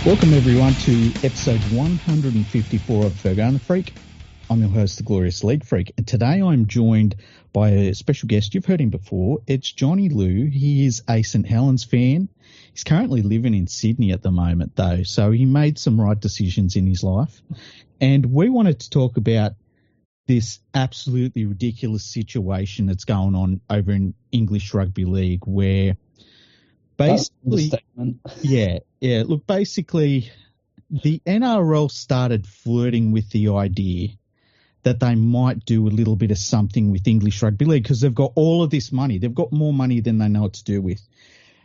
Welcome everyone to episode 154 of Fergo and the Freak. I'm your host, the glorious LeagueFreak, and today I'm joined by a special guest. You've heard him before. It's Johnny Lew. He is a St Helens fan. He's currently living in Sydney at the moment, though, so he made some right decisions in his life. And we wanted to talk about this absolutely ridiculous situation that's going on over in English Rugby League, where basically, look, basically, the NRL started flirting with the idea that they might do a little bit of something with English Rugby League because they've got all of this money. They've got more money than they know what to do with.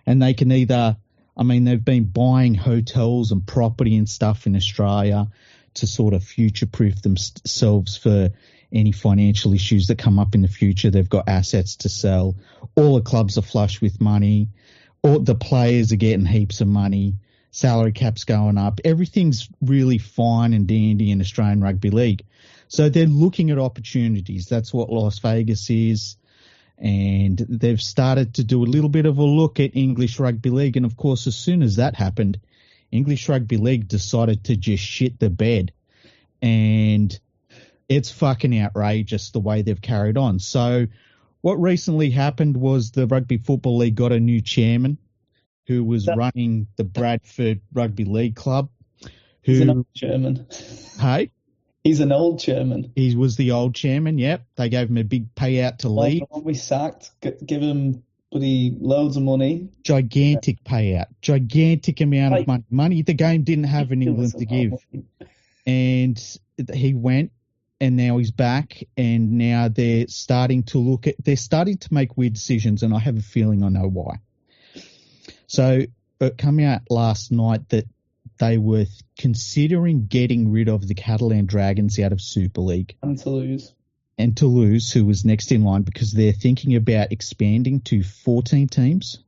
And they can they've been buying hotels and property and stuff in Australia to sort of future-proof themselves for any financial issues that come up in the future. They've got assets to sell. All the clubs are flush with money. All the players are getting heaps of money. Salary cap's going up. Everything's really fine and dandy in Australian Rugby League. So they're looking at opportunities. That's what Las Vegas is. And they've started to do a little bit of a look at English Rugby League. And, of course, as soon as that happened, English Rugby League decided to just shit the bed. And it's fucking outrageous the way they've carried on. So what recently happened was the Rugby Football League got a new chairman who was running the Bradford Rugby League Club. He's an old chairman. Hey? He's an old chairman. He was the old chairman, yep. They gave him a big payout to leave. We sacked, give him loads of money. Gigantic payout. Gigantic amount of money. Money the game didn't have in England to give. And he went. And now he's back, and now they're starting to make weird decisions, and I have a feeling I know why. So it came out last night that they were considering getting rid of the Catalan Dragons out of Super League. And Toulouse, who was next in line, because they're thinking about expanding to 14 teams.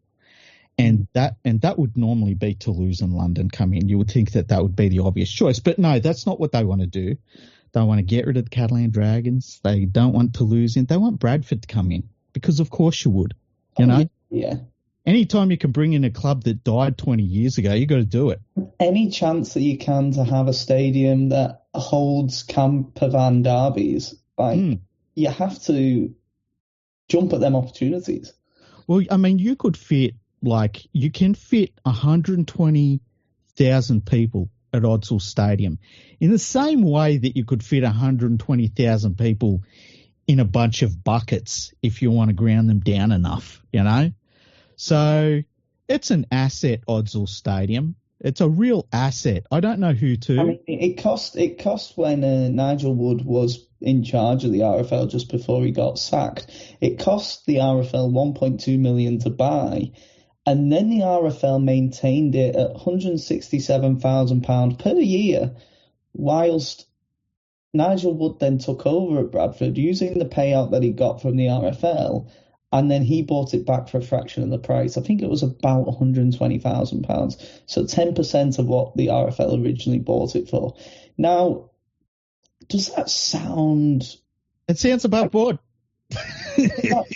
And that would normally be Toulouse and London come in. You would think that would be the obvious choice. But no, that's not what they want to do. They want to get rid of the Catalan Dragons. They don't want Toulouse in. They want Bradford to come in because, of course, you would. You know? Yeah. Anytime you can bring in a club that died 20 years ago, you got to do it. Any chance that you can to have a stadium that holds campervan derbies, you have to jump at them opportunities. Well, I mean, you can fit 120,000 people at Odsal Stadium in the same way that you could fit 120,000 people in a bunch of buckets if you want to ground them down enough, you know? So it's an asset, Odsal Stadium. It's a real asset. I don't know who to. I mean, it cost when Nigel Wood was in charge of the RFL just before he got sacked. It cost the RFL $1.2 million to buy. And then the RFL maintained it at £167,000 per year, whilst Nigel Wood then took over at Bradford using the payout that he got from the RFL, and then he bought it back for a fraction of the price. I think it was about £120,000, so 10% of what the RFL originally bought it for. Now, does that sound... It sounds above board. Does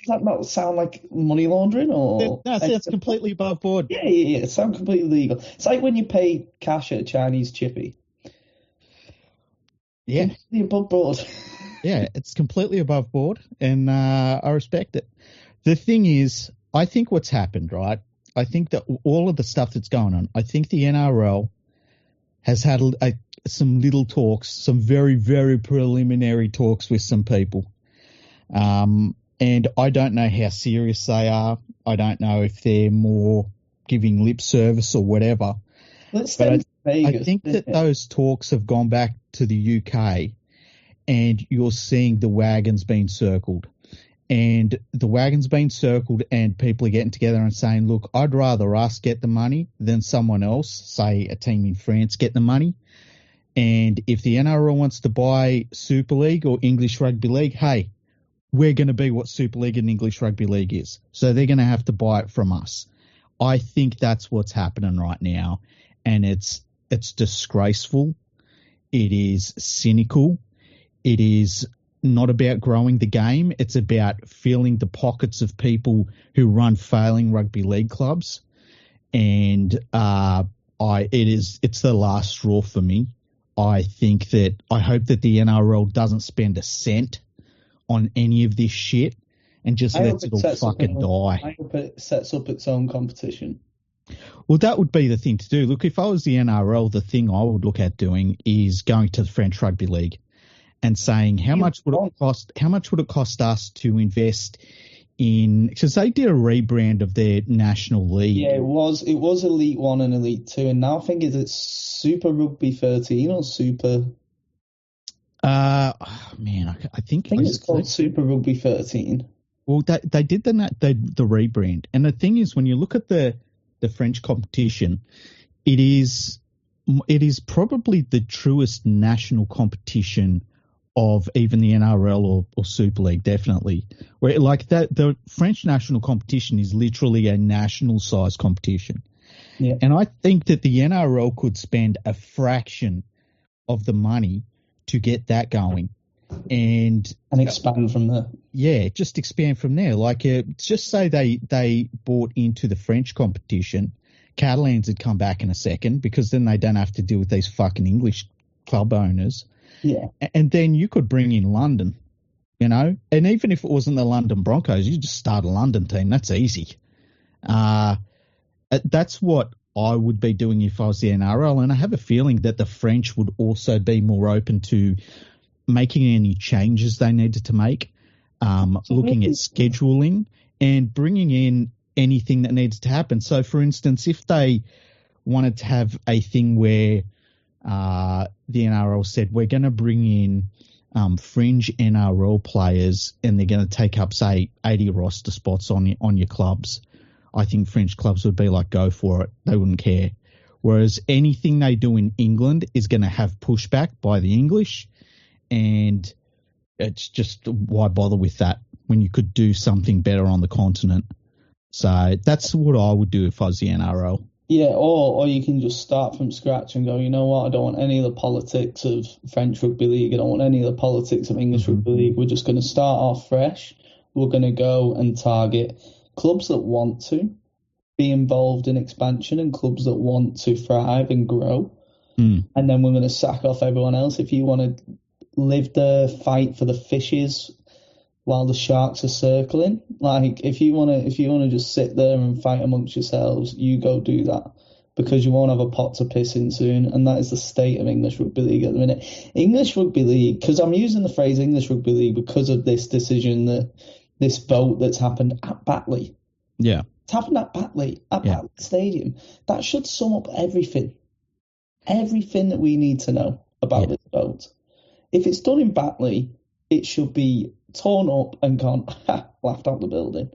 that not sound like money laundering? Or no, it's completely above board. Yeah, it sounds completely legal. It's like when you pay cash at a Chinese chippy. Yeah. Completely above board. Yeah, it's completely above board, and I respect it. The thing is, I think what's happened, right? I think that all of the stuff that's going on, I think the NRL has had some little talks, some very, very preliminary talks with some people. And I don't know how serious they are. I don't know if they're more giving lip service or whatever. I think that those talks have gone back to the UK, and you're seeing the wagons being circled. And the wagon's been circled, and people are getting together and saying, look, I'd rather us get the money than someone else, say a team in France, get the money. And if the NRL wants to buy Super League or English Rugby League, hey, we're going to be what Super League and English Rugby League is. So they're going to have to buy it from us. I think that's what's happening right now. And it's disgraceful. It is cynical. It is not about growing the game. It's about filling the pockets of people who run failing rugby league clubs. And I it's the last straw for me. I hope that the NRL doesn't spend a cent on any of this shit and just lets it all fucking die. I hope it sets up its own competition. Well, that would be the thing to do. Look, if I was the NRL, the thing I would look at doing is going to the French Rugby League and saying how much would it cost us to invest in, because they did a rebrand of their national league. Yeah, it was Elite 1 and Elite 2, and now I think it's Super Rugby 13 or Super... I think it's called Super Rugby 13. Well, they did the rebrand. And the thing is, when you look at the French competition, it is probably the truest national competition of even the NRL or Super League, definitely. Where like that, the French national competition is literally a national size competition. Yeah. And I think that the NRL could spend a fraction of the money to get that going and expand from there. Yeah, just expand from there. Like, just say they bought into the French competition, Catalans would come back in a second because then they don't have to deal with these fucking English club owners. Yeah. And then you could bring in London, you know, and even if it wasn't the London Broncos, you just start a London team. That's easy. That's what I would be doing if I was the NRL. And I have a feeling that the French would also be more open to making any changes they needed to make, looking at scheduling and bringing in anything that needs to happen. So, for instance, if they wanted to have a thing where the NRL said, we're going to bring in fringe NRL players and they're going to take up, say, 80 roster spots on your clubs, I think French clubs would be like, go for it. They wouldn't care. Whereas anything they do in England is going to have pushback by the English, and it's just, why bother with that when you could do something better on the continent? So that's what I would do if I was the NRL. Yeah, or you can just start from scratch and go, you know what, I don't want any of the politics of French Rugby League. I don't want any of the politics of English Rugby League. We're just going to start off fresh. We're going to go and target clubs that want to be involved in expansion and clubs that want to thrive and grow. And then we're going to sack off everyone else. If you want to live the fight for the fishes while the sharks are circling, like if you want to just sit there and fight amongst yourselves, you go do that, because you won't have a pot to piss in soon. And that is the state of English Rugby League at the minute. English Rugby League, because I'm using the phrase English Rugby League because of this decision, this vote that's happened at Batley. Yeah. It's happened at Batley, Batley Stadium. That should sum up everything that we need to know about this vote. If it's done in Batley, it should be torn up and gone, laughed out the building.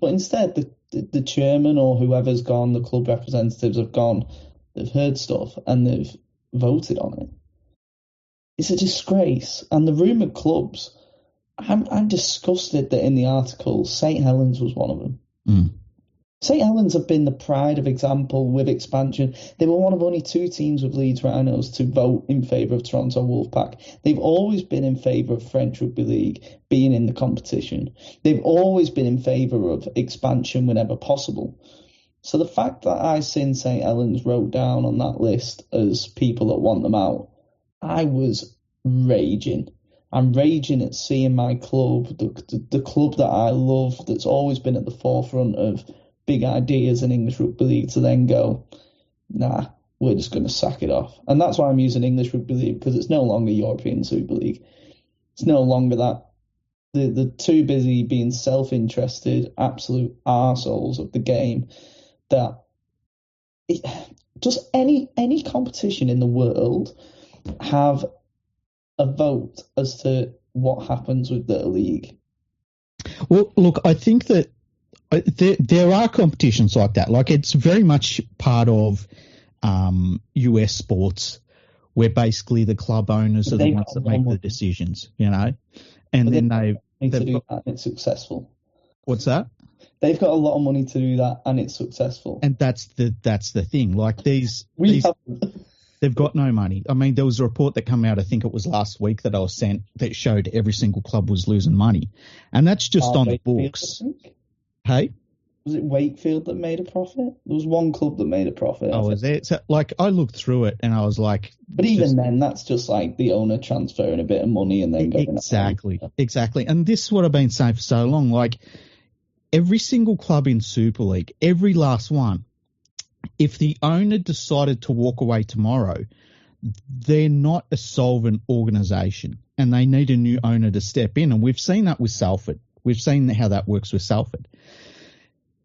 But instead, the chairman or whoever's gone, the club representatives have gone, they've heard stuff and they've voted on it. It's a disgrace. And the rumoured clubs, I'm disgusted that in the article, St. Helens was one of them. St. Helens have been the pride of example with expansion. They were one of only 2 teams with Leeds Rhinos to vote in favour of Toronto Wolfpack. They've always been in favour of French Rugby League being in the competition. They've always been in favour of expansion whenever possible. So the fact that I seen St. Helens wrote down on that list as people that want them out, I was raging. I'm raging at seeing my club, the club that I love, that's always been at the forefront of big ideas in English Rugby League, to then go, nah, we're just going to sack it off. And that's why I'm using English Rugby League, because it's no longer European Super League. It's no longer that. They're too busy being self-interested, absolute arseholes of the game, that just any competition in the world have a vote as to what happens with their league. Well, look, I think that there are competitions like that. Like, it's very much part of US sports, where basically the club owners are the ones that make the decisions, you know. And then they need to do that, and it's successful. What's that? They've got a lot of money to do that, and it's successful. And that's the thing. Like, they've got no money. I mean, there was a report that came out, I think it was last week, that I was sent, that showed every single club was losing money, and that's just on the books. Hey, Was it Wakefield that made a profit? There was one club that made a profit. Oh, was it? So, like, I looked through it and I was like, but even then, that's just like the owner transferring a bit of money and then going exactly. And this is what I've been saying for so long. Like, every single club in Super League, every last one, if the owner decided to walk away tomorrow, they're not a solvent organisation and they need a new owner to step in. And we've seen that with Salford. We've seen how that works with Salford.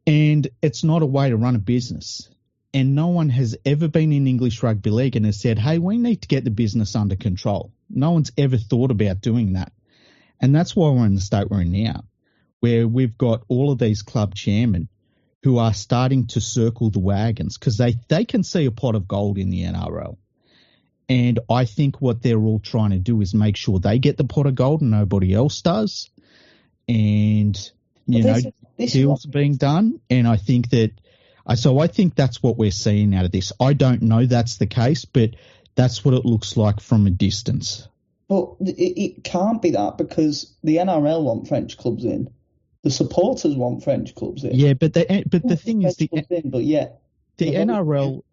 And it's not a way to run a business. And no one has ever been in English Rugby League and has said, hey, we need to get the business under control. No one's ever thought about doing that. And that's why we're in the state we're in now, where we've got all of these club chairmen who are starting to circle the wagons because they can see a pot of gold in the NRL. And I think what they're all trying to do is make sure they get the pot of gold and nobody else does. And, deals are being done. And I think I think that's what we're seeing out of this. I don't know that's the case, but that's what it looks like from a distance. But it can't be that because the NRL want French clubs in. The supporters want French clubs in. Yeah, but the thing is, the NRL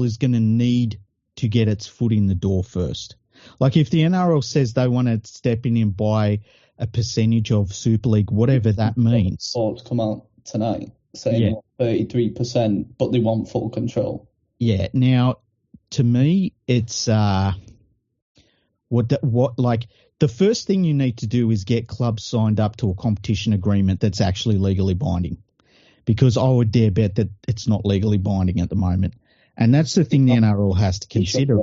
is going to need to get its foot in the door first. Like if the NRL says they want to step in and buy a percentage of Super League, whatever that means. Sports come out tonight saying 33%, but they want full control. Yeah. Now, to me, it's the first thing you need to do is get clubs signed up to a competition agreement that's actually legally binding, because I would dare bet that it's not legally binding at the moment. And that's the thing the NRL has to consider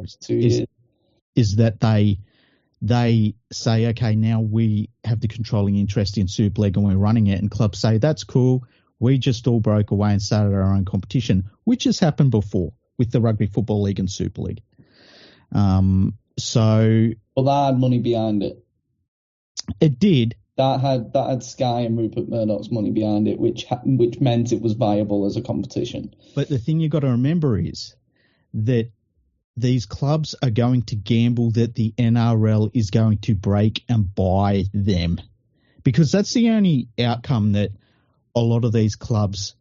is that they say, okay, now we have the controlling interest in Super League and we're running it, and clubs say, that's cool. We just all broke away and started our own competition, which has happened before with the Rugby Football League and Super League. Well, that had money behind it. It did. That had Sky and Rupert Murdoch's money behind it, which meant it was viable as a competition. But the thing you got to remember is that these clubs are going to gamble that the NRL is going to break and buy them, because that's the only outcome that a lot of these clubs,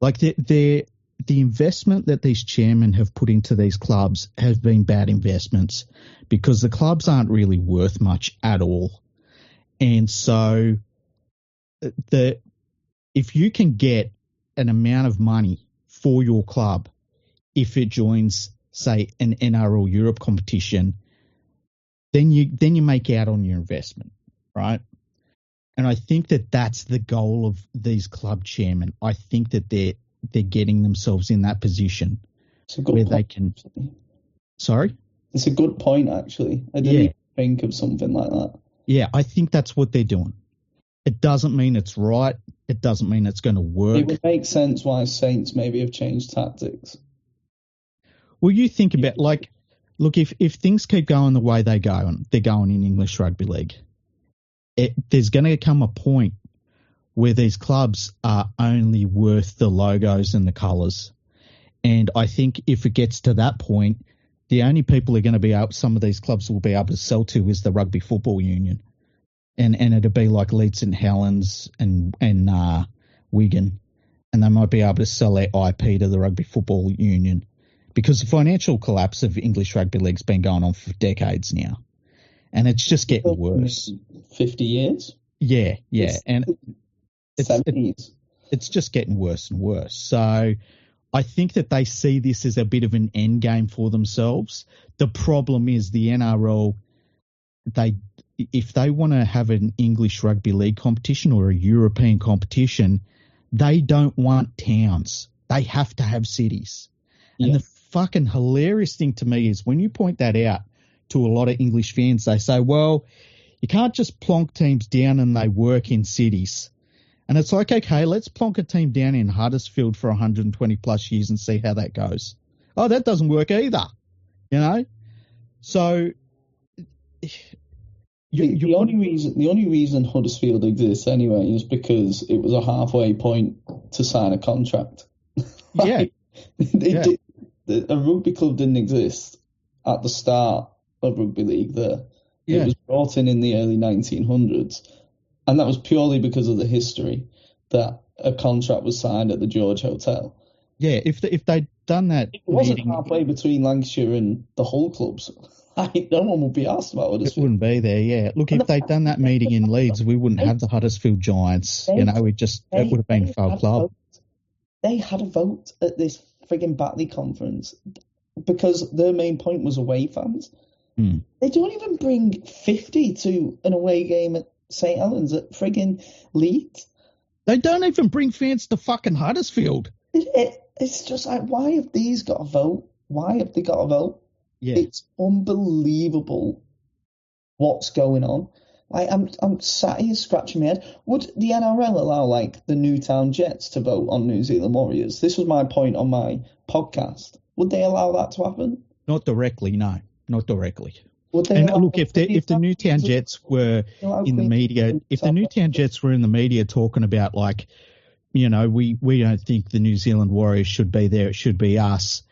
like the investment that these chairmen have put into these clubs have been bad investments, because the clubs aren't really worth much at all. And so if you can get an amount of money for your club, if it joins, say, an NRL Europe competition, then you make out on your investment, right? And I think that that's the goal of these club chairmen. I think that they're getting themselves in that position where they can. Sorry? It's a good point, actually. I didn't even think of something like that. Yeah, I think that's what they're doing. It doesn't mean it's right. It doesn't mean it's going to work. It would make sense why Saints maybe have changed tactics. Well, you think about, like, look, if things keep going the way they're going in English Rugby League, there's going to come a point where these clubs are only worth the logos and the colours. And I think if it gets to that point, the only people are going to be able, some of these clubs will be able to sell to is the Rugby Football Union. And it'll be like Leeds St Helens and Wigan. And they might be able to sell their IP to the Rugby Football Union, because the financial collapse of English Rugby League's been going on for decades now. And it's just getting worse. 50 years? Yeah. And it's just getting worse and worse. So I think that they see this as a bit of an end game for themselves. The problem is the NRL, if they want to have an English Rugby League competition or a European competition, they don't want towns. They have to have cities. Yeah. And the fucking hilarious thing to me is when you point that out to a lot of English fans, they say, well, you can't just plonk teams down and they work in cities. And it's like, okay, let's plonk a team down in Huddersfield for 120 plus years and see how that goes. Oh, that doesn't work either, you know? So the only reason Huddersfield exists anyway is because it was a halfway point to sign a contract. A rugby club didn't exist at the start of rugby league there. Yeah. It was brought in the early 1900s, and that was purely because of the history that a contract was signed at the George Hotel. Yeah, if they'd done that It wasn't meeting, halfway between Lancashire and the Hull clubs. No one would be asked about it wouldn't be there. Yeah, look, if they'd done that meeting in Leeds, we wouldn't have the Huddersfield Giants. You know, it would have been a failed club. They had a vote at this frigging Batley conference because their main point was away fans. They don't even bring 50 to an away game at St. Helens at frigging Leeds. They don't even bring fans to fucking Huddersfield. It's just like, why have these got a vote? Why have they got a vote? Yeah. It's unbelievable what's going on. Like, I'm sat here scratching my head. Would the NRL allow, like, the Newtown Jets to vote on New Zealand Warriors? This was my point on my podcast. Would they allow that to happen? Not directly, no. Not directly. Would they and look, if the Newtown Jets were in the media, if the Newtown Jets were in the media talking about, like, you know, we don't think the New Zealand Warriors should be there, it should be us,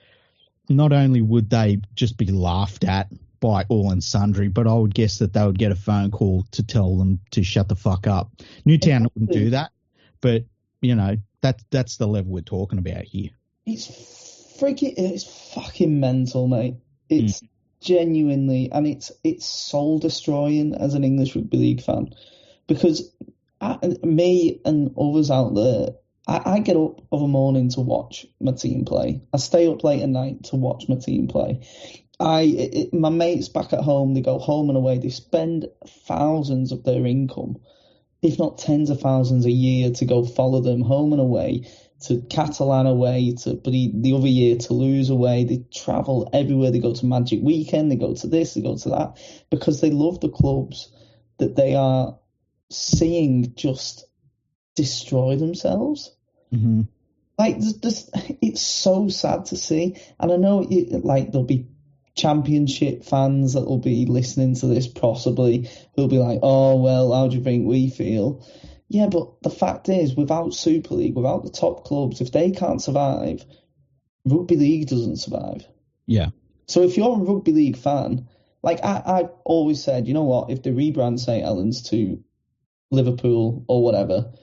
not only would they just be laughed at by all and sundry, but I would guess that they would get a phone call to tell them to shut the fuck up. Newtown wouldn't do that, but, you know, that's the level we're talking about here. It's fucking mental, mate. It's genuinely, and it's soul destroying as an English Rugby League fan, because me and others out there, I get up of a morning to watch my team play. I stay up late at night to watch my team play. My mates back at home, they go home and away. They spend thousands of their income, if not tens of thousands a year, to go follow them home and away, to Catalan away, to the other year Toulouse away. They travel everywhere. They go to Magic Weekend. They go to this. They go to that, because they love the clubs that they are seeing just destroy themselves. Mm-hmm. Like, it's so sad to see. And I know, there'll be Championship fans that will be listening to this possibly, who'll be like, oh, well, how do you think we feel? Yeah, but the fact is, without Super League, without the top clubs, if they can't survive, Rugby League doesn't survive. Yeah. So if you're a Rugby League fan, like I've always said, you know what, if they rebrand St. Helens to Liverpool or whatever,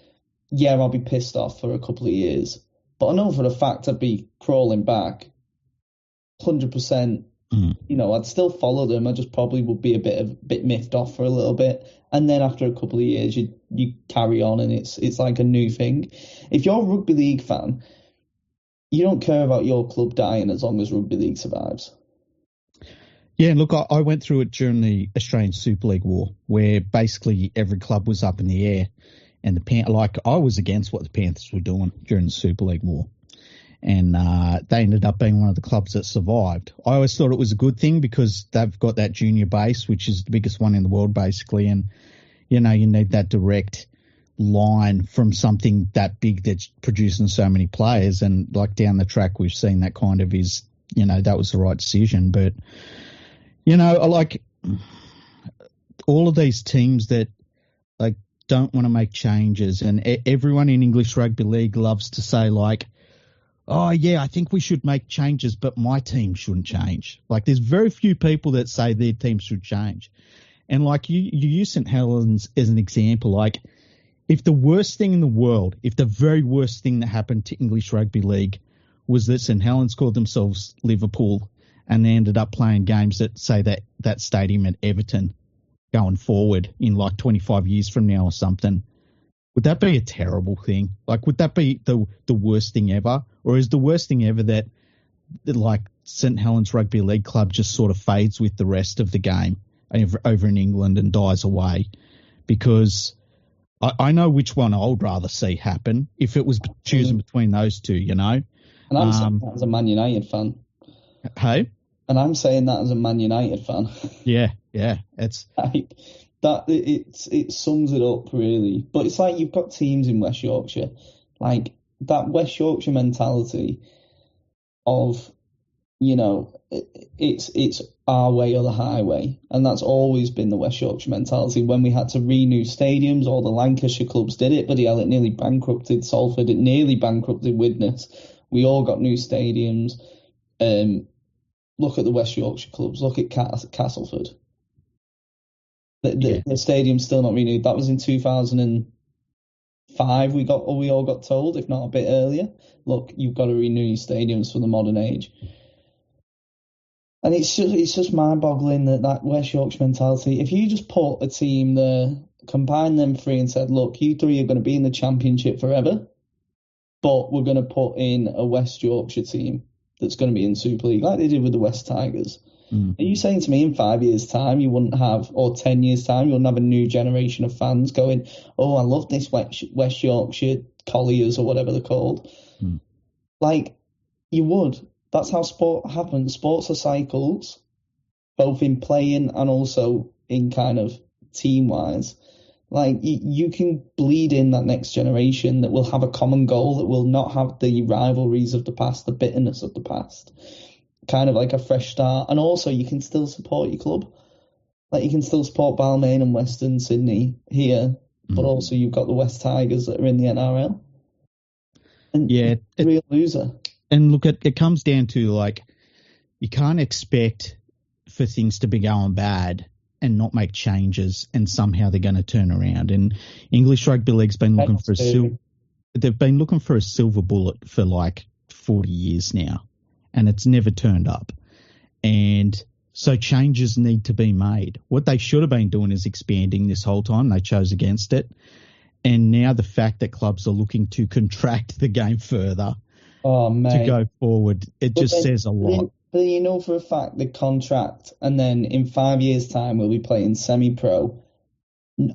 yeah, I'll be pissed off for a couple of years. But I know for a fact I'd be crawling back 100%. You know, I'd still follow them. I just probably would be a bit miffed off for a little bit, and then after a couple of years, you carry on, and it's like a new thing. If you're a Rugby League fan, you don't care about your club dying as long as Rugby League survives. Yeah, look, I went through it during the Australian Super League war, where basically every club was up in the air, and I was against what the Panthers were doing during the Super League war. And they ended up being one of the clubs that survived. I always thought it was a good thing because they've got that junior base, which is the biggest one in the world, basically. And, you know, you need that direct line from something that big that's producing so many players. And, like, down the track, we've seen that kind of is, you know, that was the right decision. But, you know, like, all of these teams that, like, don't want to make changes, and everyone in English Rugby League loves to say, like, oh, yeah, I think we should make changes, but my team shouldn't change. Like, there's very few people that say their team should change. And, like, you use St. Helens as an example. Like, if the worst thing in the world, if the very worst thing that happened to English Rugby League was that St. Helens called themselves Liverpool and they ended up playing games at, say, that stadium at Everton going forward in, like, 25 years from now or something, would that be a terrible thing? Like, would that be the worst thing ever? Or is the worst thing ever that, like, St. Helens Rugby League Club just sort of fades with the rest of the game over in England and dies away? Because I know which one I would rather see happen if it was choosing between those two, you know? And I'm saying that as a Man United fan. Hey? And I'm saying that as a Man United fan. Yeah. It's... Like, that it sums it up, really. But it's like you've got teams in West Yorkshire, like that West Yorkshire mentality of, you know, it's our way or the highway, and that's always been the West Yorkshire mentality. When we had to renew stadiums, all the Lancashire clubs did it, but it nearly bankrupted Salford. It nearly bankrupted Widnes. We all got new stadiums. Look at the West Yorkshire clubs. Look at Castleford. The stadium's still not renewed. That was in 2000 5 we all got told, if not a bit earlier. Look, you've got to renew your stadiums for the modern age. And it's just mind-boggling that West Yorkshire mentality. If you just put a team there, combine them three and said, look, you three are going to be in the Championship forever, but we're going to put in a West Yorkshire team that's going to be in Super League, like they did with the West Tigers. Are you saying to me in 5 years' time you wouldn't have, or 10 years' time, you wouldn't have a new generation of fans going, oh, I love this West Yorkshire Colliers or whatever they're called? Like, you would. That's how sport happens. Sports are cycles, both in playing and also in kind of team-wise. Like, you can bleed in that next generation that will have a common goal, that will not have the rivalries of the past, the bitterness of the past. Kind of like a fresh start. And also, you can still support your club. Like, you can still support Balmain and Western Sydney here, but also you've got the West Tigers that are in the NRL. And yeah, real loser. And look, it comes down to, like, you can't expect for things to be going bad and not make changes, and somehow they're going to turn around. And English Rugby League's been looking for they've been looking for a silver bullet for like 40 years now, and it's never turned up. And so changes need to be made. What they should have been doing is expanding this whole time. They chose against it. And now the fact that clubs are looking to contract the game further to go forward, just says a lot. But you know for a fact the contract, and then in 5 years' time we'll be playing semi-pro,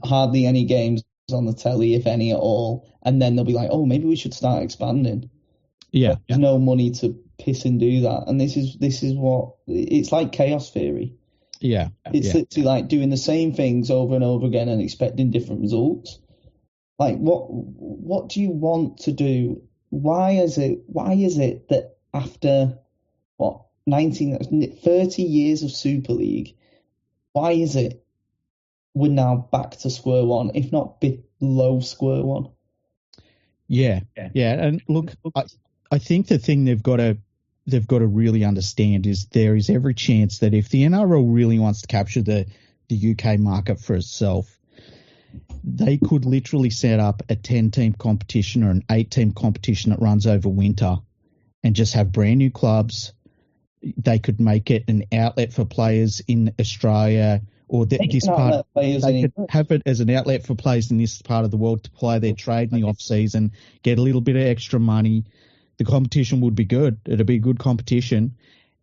hardly any games on the telly, if any at all, and then they'll be like, oh, maybe we should start expanding. Yeah, there's no money to piss and do that, and this is what it's like. Chaos theory. Yeah, it's literally like doing the same things over and over again and expecting different results. Like, what do you want to do? Why is it that after 30 years of Super League, why is it we're now back to square one, if not below square one? Yeah. And look, I think the thing they've got to really understand is there is every chance that if the NRL really wants to capture the UK market for itself, they could literally set up a 10-team competition or an 8-team competition that runs over winter and just have brand new clubs. They could make it an outlet for players in Australia, or this part. They could have it as an outlet for players in this part of the world to play their trade in the off-season, get a little bit of extra money. The competition would be good. It'd be a good competition.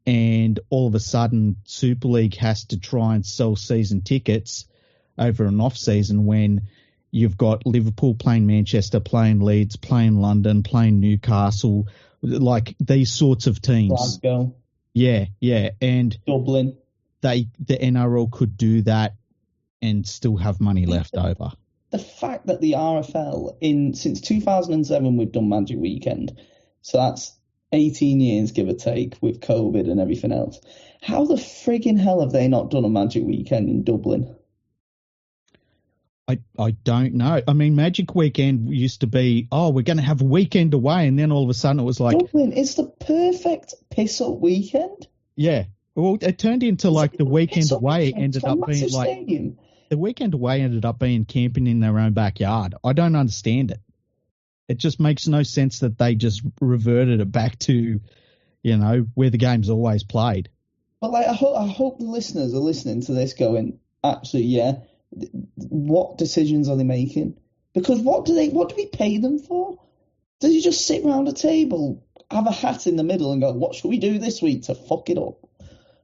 And all of a sudden, Super League has to try and sell season tickets over an off-season when you've got Liverpool playing Manchester, playing Leeds, playing London, playing Newcastle, like these sorts of teams. Glasgow. Yeah. And Dublin. The NRL could do that and still have money left over. The fact that the RFL, since 2007, we've done Magic Weekend. So that's 18 years, give or take, with COVID and everything else. How the friggin' hell have they not done a Magic Weekend in Dublin? I don't know. I mean, Magic Weekend used to be, we're going to have a weekend away, and then all of a sudden it was like... Dublin is the perfect piss-up weekend. Yeah. Well, it turned into like the weekend away ended up being like... Stadium. The weekend away ended up being camping in their own backyard. I don't understand it. It just makes no sense that they just reverted it back to, where the game's always played. But like, I hope the listeners are listening to this going, actually, yeah, what decisions are they making? Because what do we pay them for? Do you just sit around a table, have a hat in the middle and go, what should we do this week to fuck it up?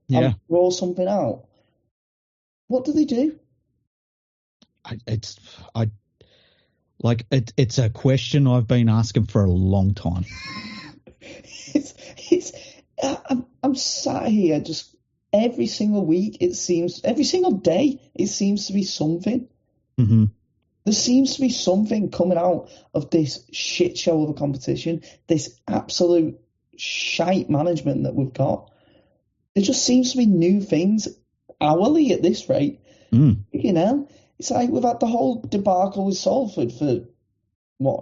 Yeah. And roll something out? What do they do? It's a question I've been asking for a long time. I'm sat here just every single week. Every single day, it seems to be something. Mm-hmm. There seems to be something coming out of this shit show of a competition, this absolute shite management that we've got. There just seems to be new things hourly at this rate. It's like we've had the whole debacle with Salford for,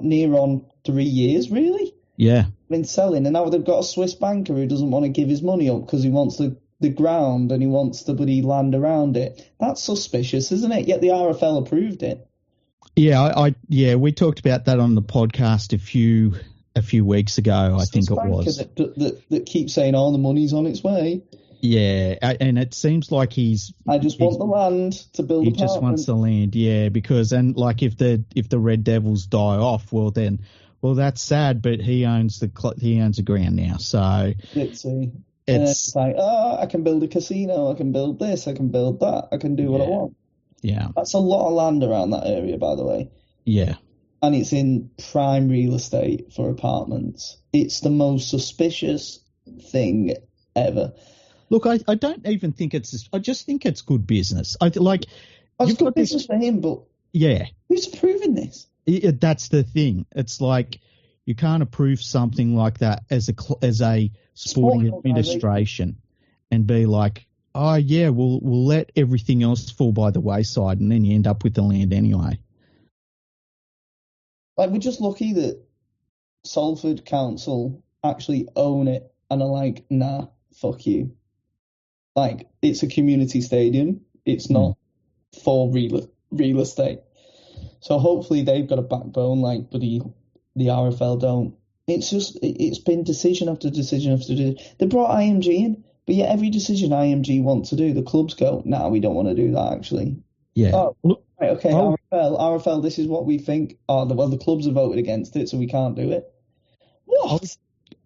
near on 3 years, really? Yeah. Been selling, and now they've got a Swiss banker who doesn't want to give his money up because he wants the ground and he wants the bloody land around it. That's suspicious, isn't it? Yet the RFL approved it. Yeah, we talked about that on the podcast a few weeks ago. I think it was. That keeps saying, "Oh, the money's on its way." Yeah, and it seems like I just want the land to build. He just wants the land, yeah. Because if the Red Devils die off, well that's sad. But he owns the ground now, so it's like, I can build a casino, I can build this, I can build that, I can do what I want. Yeah, that's a lot of land around that area, by the way. Yeah, and it's in prime real estate for apartments. It's the most suspicious thing ever. Look, I don't even think I just think it's good business. It's good business for him, but yeah, who's approving this? That's the thing. It's like you can't approve something like that as a sporting administration and be like, oh yeah, we'll let everything else fall by the wayside, and then you end up with the land anyway. Like, we're just lucky that Salford Council actually own it and are like, nah, fuck you. Like, it's a community stadium. It's not for real estate. So hopefully they've got a backbone like the RFL don't. It's been decision after decision after decision. They brought IMG in, but yet every decision IMG want to do, the clubs go, nah, we don't want to do that actually. Yeah. Oh, right, okay, RFL, this is what we think. Oh, the clubs have voted against it, so we can't do it. What?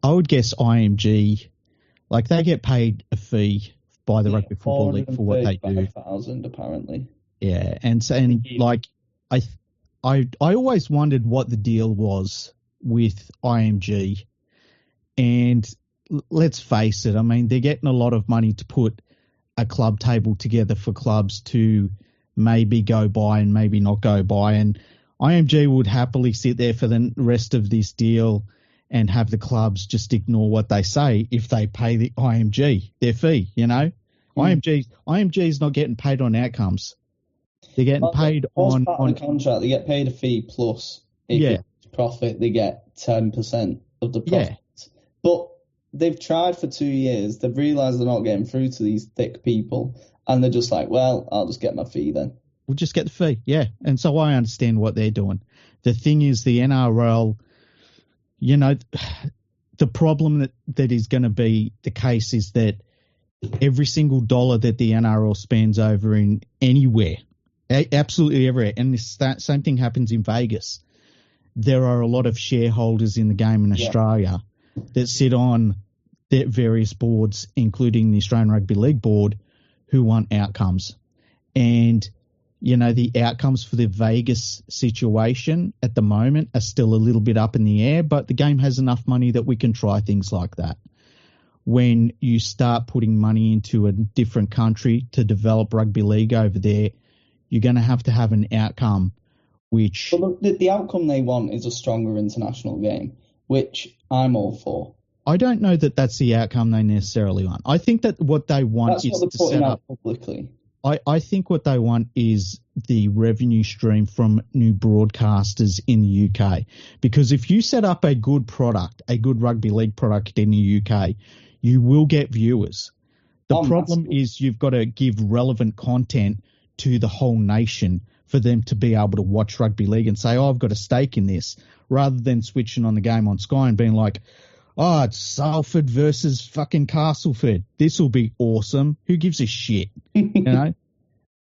I would guess IMG, like, they get paid a fee by the Rugby Football League for what they do. 435,000 apparently. Yeah, and like, I always wondered what the deal was with IMG, and let's face it, I mean, they're getting a lot of money to put a club table together for clubs to maybe go by and maybe not go by, and IMG would happily sit there for the rest of this deal and have the clubs just ignore what they say if they pay the IMG their fee, you know? IMG is not getting paid on outcomes. They're getting paid on the contract. They get paid a fee plus if it's profit, they get 10% of the profit. Yeah. But they've tried for 2 years. They've realised they're not getting through to these thick people, and they're just like, well, I'll just get my fee then. We'll just get the fee, yeah. And so I understand what they're doing. The thing is, the NRL, you know, the problem that is going to be the case is that every single dollar that the NRL spends over in anywhere, absolutely everywhere, and that same thing happens in Vegas. There are a lot of shareholders in the game in Australia that sit on their various boards, including the Australian Rugby League board, who want outcomes. And, you know, the outcomes for the Vegas situation at the moment are still a little bit up in the air, but the game has enough money that we can try things like that. When you start putting money into a different country to develop rugby league over there, you're going to have an outcome which... Well, the outcome they want is a stronger international game, which I'm all for. I don't know that that's the outcome they necessarily want. I think that what they want is to set up... publicly. I think what they want is the revenue stream from new broadcasters in the UK. Because if you set up a good product, a good rugby league product in the UK, you will get viewers. The problem is you've got to give relevant content to the whole nation for them to be able to watch rugby league and say, oh, I've got a stake in this, rather than switching on the game on Sky and being like, oh, it's Salford versus fucking Castleford. This will be awesome. Who gives a shit? You know?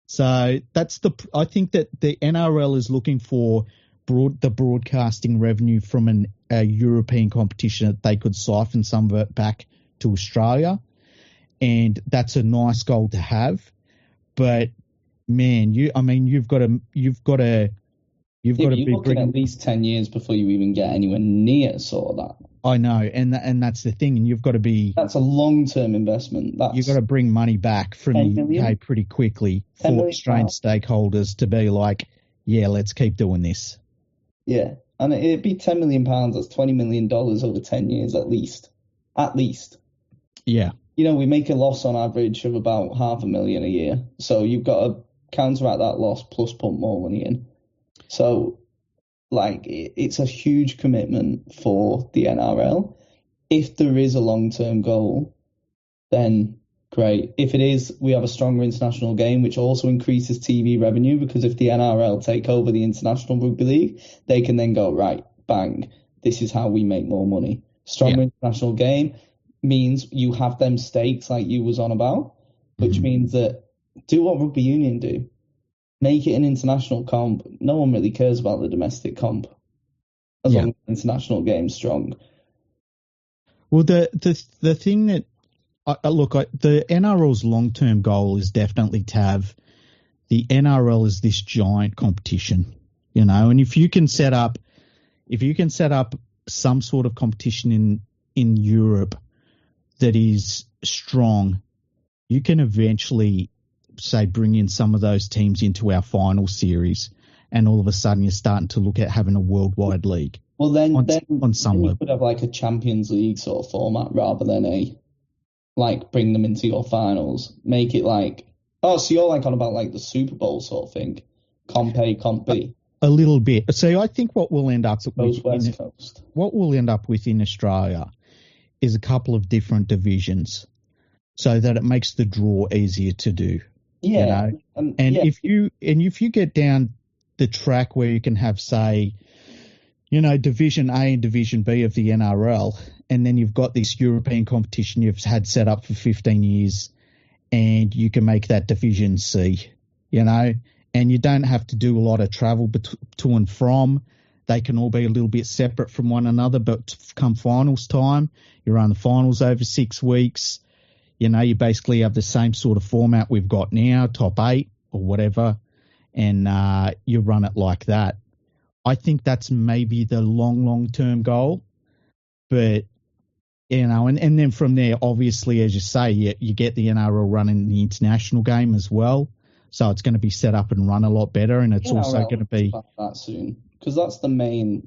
So I think that the NRL is looking for the broadcasting revenue from a European competition that they could siphon some of it back to Australia. And that's a nice goal to have. But man, you've got to be looking at least 10 years before you even get anywhere near sort of that. I know, and that's the thing, and you've got to be... That's a long-term investment. You've got to bring money back from the UK pretty quickly for Australian stakeholders to be like, yeah, let's keep doing this. Yeah, and it'd be £10 million. That's $20 million over 10 years at least. At least. Yeah. You know, we make a loss on average of about $500,000 a year. So you've got to counteract that loss plus pump more money in. So... like, it's a huge commitment for the NRL. If there is a long-term goal, then Great. If it is, we have a stronger international game, which also increases TV revenue, because if the NRL take over the International Rugby League, they can then go, right, bang, this is how we make more money. Stronger international game means you have them stakes like you was on about, which means that do what rugby union do. Make it an international comp. No one really cares about the domestic comp as long as the international game's strong. Well, the thing that the NRL's long-term goal is definitely to have the NRL as this giant competition, and if you can set up some sort of competition in Europe that is strong, you can eventually, say, bring in some of those teams into our final series, and all of a sudden you're starting to look at having a worldwide league. Well, then on some level, you could have like a Champions League sort of format rather than bring them into your finals. Make it like, so you're like on about like the Super Bowl sort of thing, Comp A, Comp B. A little bit. So I think what we'll end up with West Coast. What we'll end up with in Australia is a couple of different divisions, so that it makes the draw easier to do. Yeah, if you get down the track where you can have, say, Division A and Division B of the NRL, and then you've got this European competition you've had set up for 15 years, and you can make that Division C, and you don't have to do a lot of travel to and from. They can all be a little bit separate from one another, but come finals time, you run the finals over 6 weeks. You basically have the same sort of format we've got now, top 8 or whatever, and you run it like that. I think that's maybe the long-term goal. But, and then from there, obviously, as you say, you get the NRL running the international game as well. So it's going to be set up and run a lot better, and it's also going to be that soon, because that's the main.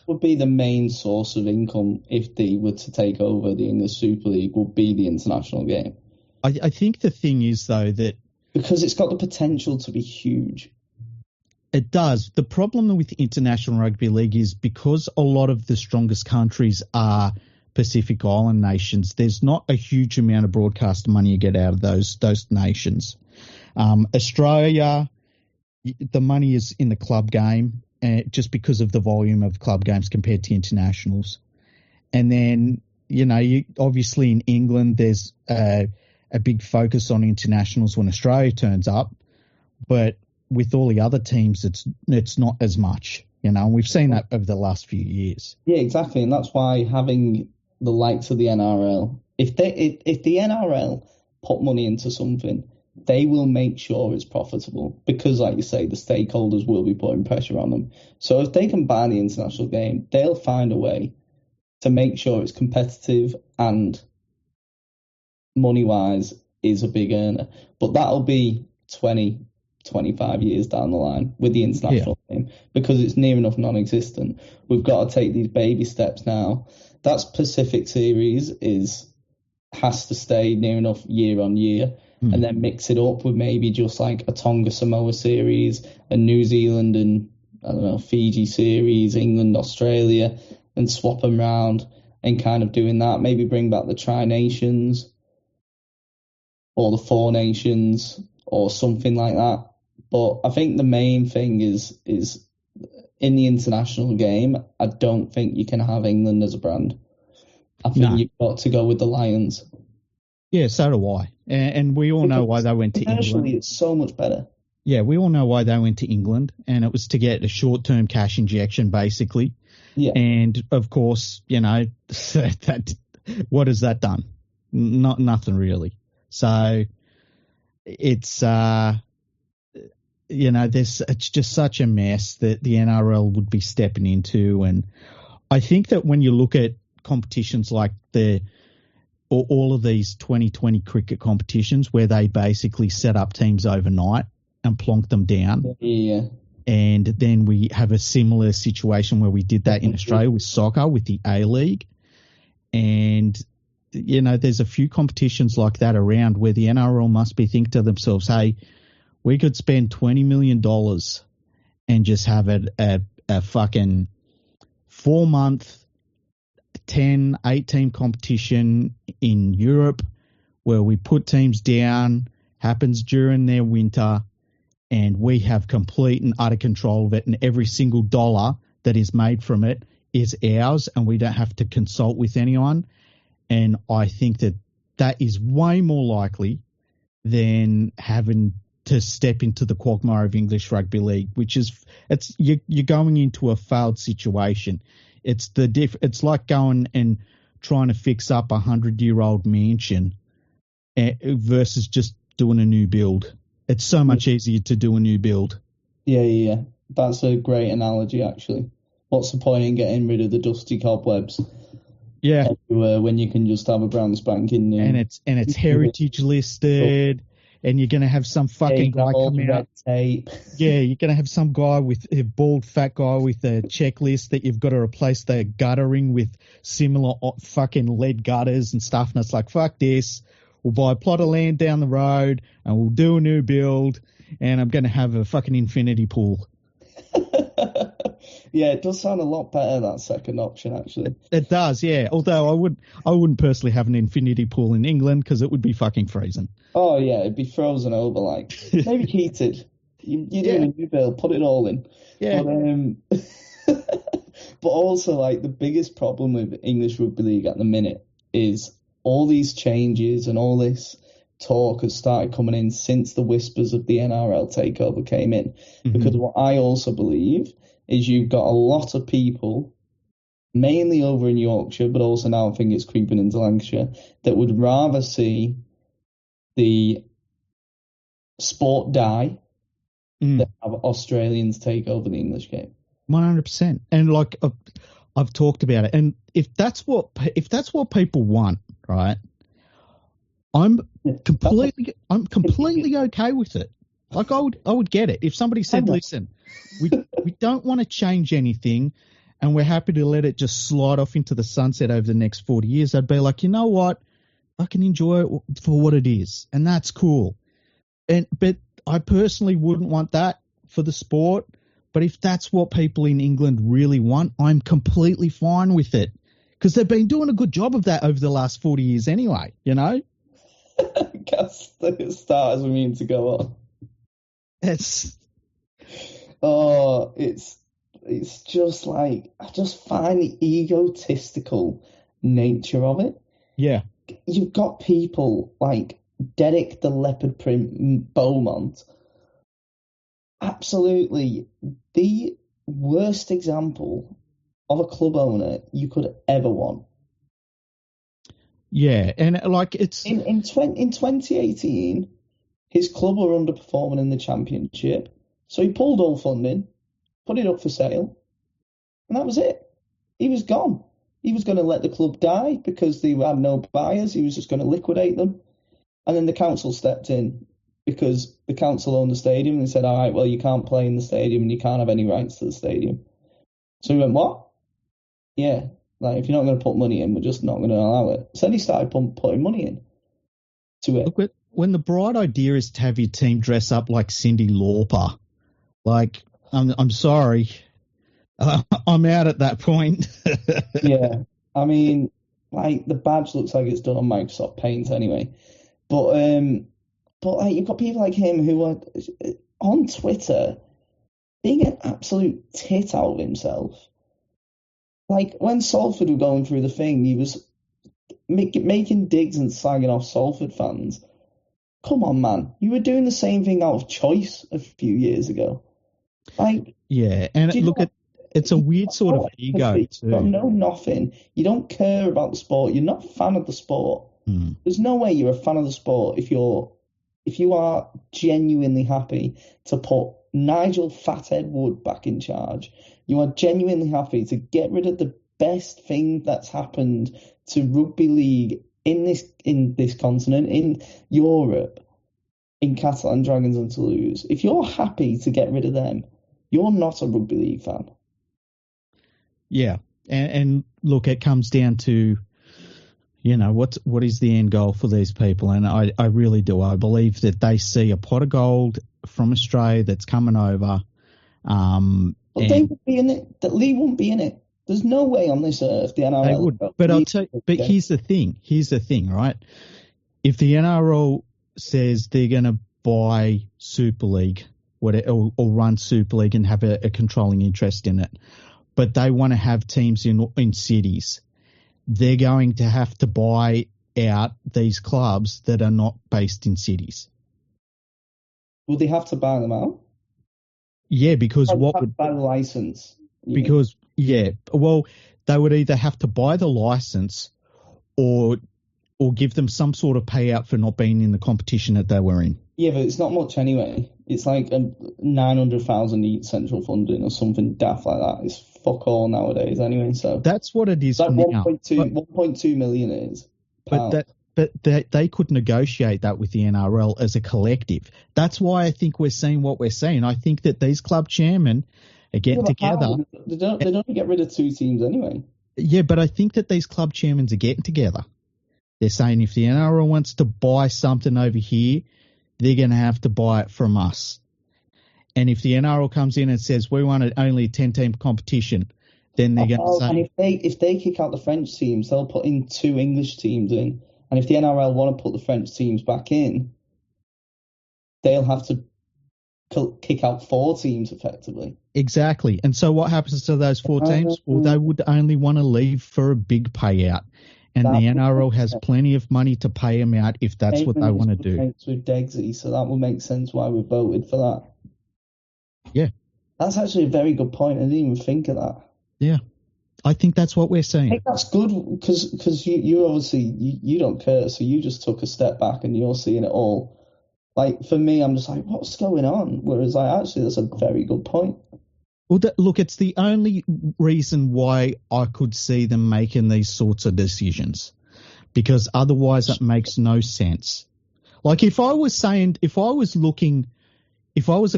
Would be the main source of income if they were to take over the English Super League. Would be the international game. I think the thing is, though, that because it's got the potential to be huge. It does. The problem with the International Rugby League is because a lot of the strongest countries are Pacific Island nations, there's not a huge amount of broadcast money you get out of those nations. Australia, the money is in the club game, just because of the volume of club games compared to internationals. And then, obviously in England, there's a big focus on internationals when Australia turns up, but with all the other teams, it's not as much, and we've seen that over the last few years. Yeah, exactly, and that's why having the likes of the NRL, if the NRL put money into something, they will make sure it's profitable, because, like you say, the stakeholders will be putting pressure on them. So if they can buy the international game, they'll find a way to make sure it's competitive and money-wise is a big earner. But that'll be 25 years down the line with the international game, because it's near enough non-existent. We've got to take these baby steps now. That Pacific series has to stay near enough year on year, and then mix it up with maybe just like a Tonga Samoa series, a New Zealand and Fiji series, England, Australia, and swap them round and kind of doing that. Maybe bring back the Tri-Nations or the Four Nations or something like that. But I think the main thing is in the international game, I don't think you can have England as a brand. I think you've got to go with the Lions. Yeah, so do I. And we all know why they went to England. Commercially, it's so much better. Yeah, we all know why they went to England, and it was to get a short-term cash injection, basically. Yeah. And, of course, that what has that done? Nothing really. So it's it's just such a mess that the NRL would be stepping into. And I think that when you look at competitions like all of these 2020 cricket competitions where they basically set up teams overnight and plonk them down. Yeah. And then we have a similar situation where we did that in Australia with soccer, with the A-League. And, there's a few competitions like that around where the NRL must be thinking to themselves, hey, we could spend $20 million and just have a fucking 4-month, 10, 8-team competition in Europe where we put teams down, happens during their winter, and we have complete and utter control of it, and every single dollar that is made from it is ours, and we don't have to consult with anyone. And I think that is way more likely than having to step into the quagmire of English Rugby League, which is you're going into a failed situation. It's like going and trying to fix up a 100-year-old mansion versus just doing a new build. It's so much easier to do a new build. Yeah. That's a great analogy, actually. What's the point in getting rid of the dusty cobwebs? Yeah, everywhere when you can just have a brand spanking new. And it's heritage listed, and you're going to have some fucking guy come out. Tape. Yeah, you're going to have some guy with a bald fat guy with a checklist that you've got to replace the guttering with similar fucking lead gutters and stuff. And it's like, fuck this. We'll buy a plot of land down the road and we'll do a new build, and I'm going to have a fucking infinity pool. Yeah, it does sound a lot better, that second option, actually. It does, yeah. Although I wouldn't personally have an infinity pool in England because it would be fucking freezing. Oh, yeah, it'd be frozen over, like. Maybe heated. You're doing a new build, put it all in. Yeah. But also, like, the biggest problem with English Rugby League at the minute is all these changes and all this talk has started coming in since the whispers of the NRL takeover came in. Mm-hmm. Because what I also believe is you've got a lot of people, mainly over in Yorkshire, but also now I think it's creeping into Lancashire, that would rather see the sport die than have Australians take over the English game. 100%. And like I've talked about it, and if that's what people want, right? I'm completely okay with it. Like I would get it if somebody said, "Listen, we don't want to change anything, and we're happy to let it just slide off into the sunset over the next 40 years." I'd be like, you know what, I can enjoy it for what it is, and that's cool. But I personally wouldn't want that for the sport. But if that's what people in England really want, I'm completely fine with it, because they've been doing a good job of that over the last 40 years anyway. You know. I guess the starters we mean to go on. It's just like, I just find the egotistical nature of it. Yeah. You've got people like Derek the Leopard Print Beaumont, absolutely the worst example of a club owner you could ever want. Yeah, and like it's in 2018, his club were underperforming in the championship, so he pulled all funding, put it up for sale, and that was it. He was gone. He was going to let the club die because they had no buyers. He was just going to liquidate them, and then the council stepped in because the council owned the stadium and they said, "All right, well, you can't play in the stadium and you can't have any rights to the stadium." So he went, "What? Yeah. Like, if you're not going to put money in, we're just not going to allow it." So then he started putting money in to it. Look, when the bright idea is to have your team dress up like Cyndi Lauper, like, I'm sorry, I'm out at that point. Yeah, I mean, like, the badge looks like it's done on Microsoft Paint anyway. But like, you've got people like him who are on Twitter being an absolute tit out of himself. Like, when Salford were going through the thing, he was making digs and slagging off Salford fans. Come on, man. You were doing the same thing out of choice a few years ago. Like, yeah, and look, it's a weird sort of ego, too. You don't know nothing. You don't care about the sport. You're not a fan of the sport. There's no way you're a fan of the sport if you are genuinely happy to put Nigel Fathead Wood back in charge. You are genuinely happy to get rid of the best thing that's happened to rugby league in this continent, in Europe, in Catalan Dragons and Toulouse. If you're happy to get rid of them, you're not a rugby league fan. Yeah, and look, it comes down to, you know, what is the end goal for these people? And I really do. I believe that they see a pot of gold from Australia that's coming over. But they would be in it. That Lee wouldn't be in it. There's no way on this earth the NRL. They would. But I'll tell you. But here's the thing, right? if the NRL says they're going to buy Super League or run Super League and have a controlling interest in it, but they want to have teams in cities, they're going to have to buy out these clubs that are not based in cities. Will they have to buy them out? Yeah, because what would buy the license? Because well, they would either have to buy the license or give them some sort of payout for not being in the competition that they were in. Yeah, but it's not much anyway. It's like 900,000 each central funding or something daft like that. It's fuck all nowadays anyway. So that's what it is. Like now. 1.2 million is. But they could negotiate that with the NRL as a collective. That's why I think we're seeing what we're seeing. I think that these club chairmen are getting together. They don't get rid of two teams anyway. Yeah, but I think that these club chairmen are getting together. They're saying if the NRL wants to buy something over here, they're going to have to buy it from us. And if the NRL comes in and says we want only a 10-team competition, then they're going to say... And if they kick out the French teams, they'll put in 2 English teams in. And if the NRL want to put the French teams back in, they'll have to kick out 4 teams effectively. Exactly. And so what happens to those 4 teams? Well, they would only want to leave for a big payout. And the NRL has plenty of money to pay them out if that's what they want to do. With Degsy, so that would make sense why we voted for that. Yeah. That's actually a very good point. I didn't even think of that. Yeah. I think that's what we're seeing. I think that's good because you obviously, you don't care, so you just took a step back and you're seeing it all. Like, for me, I'm just like, what's going on? Whereas, actually, that's a very good point. Well, look, it's the only reason why I could see them making these sorts of decisions, because otherwise it makes no sense. Like, if I was a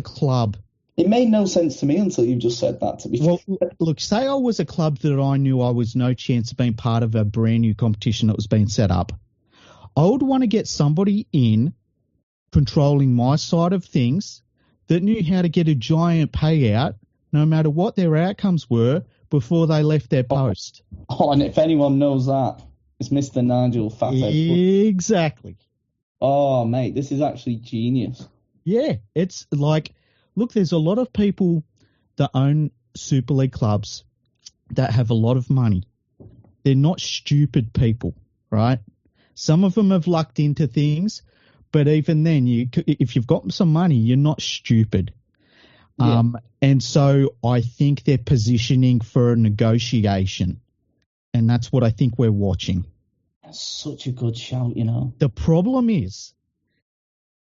club... It made no sense to me until you just said that, to be fair. Well, look, say I was a club that I knew I was no chance of being part of a brand new competition that was being set up. I would want to get somebody in controlling my side of things that knew how to get a giant payout no matter what their outcomes were before they left their post. Oh, and if anyone knows that, it's Mr. Nigel Fathead. Exactly. Oh, mate, this is actually genius. Yeah, it's like, look, there's a lot of people that own Super League clubs that have a lot of money. They're not stupid people, right? Some of them have lucked into things, but even then, if you've got some money, you're not stupid. Yeah. And so I think they're positioning for a negotiation, and that's what I think we're watching. That's such a good shout, you know. The problem is,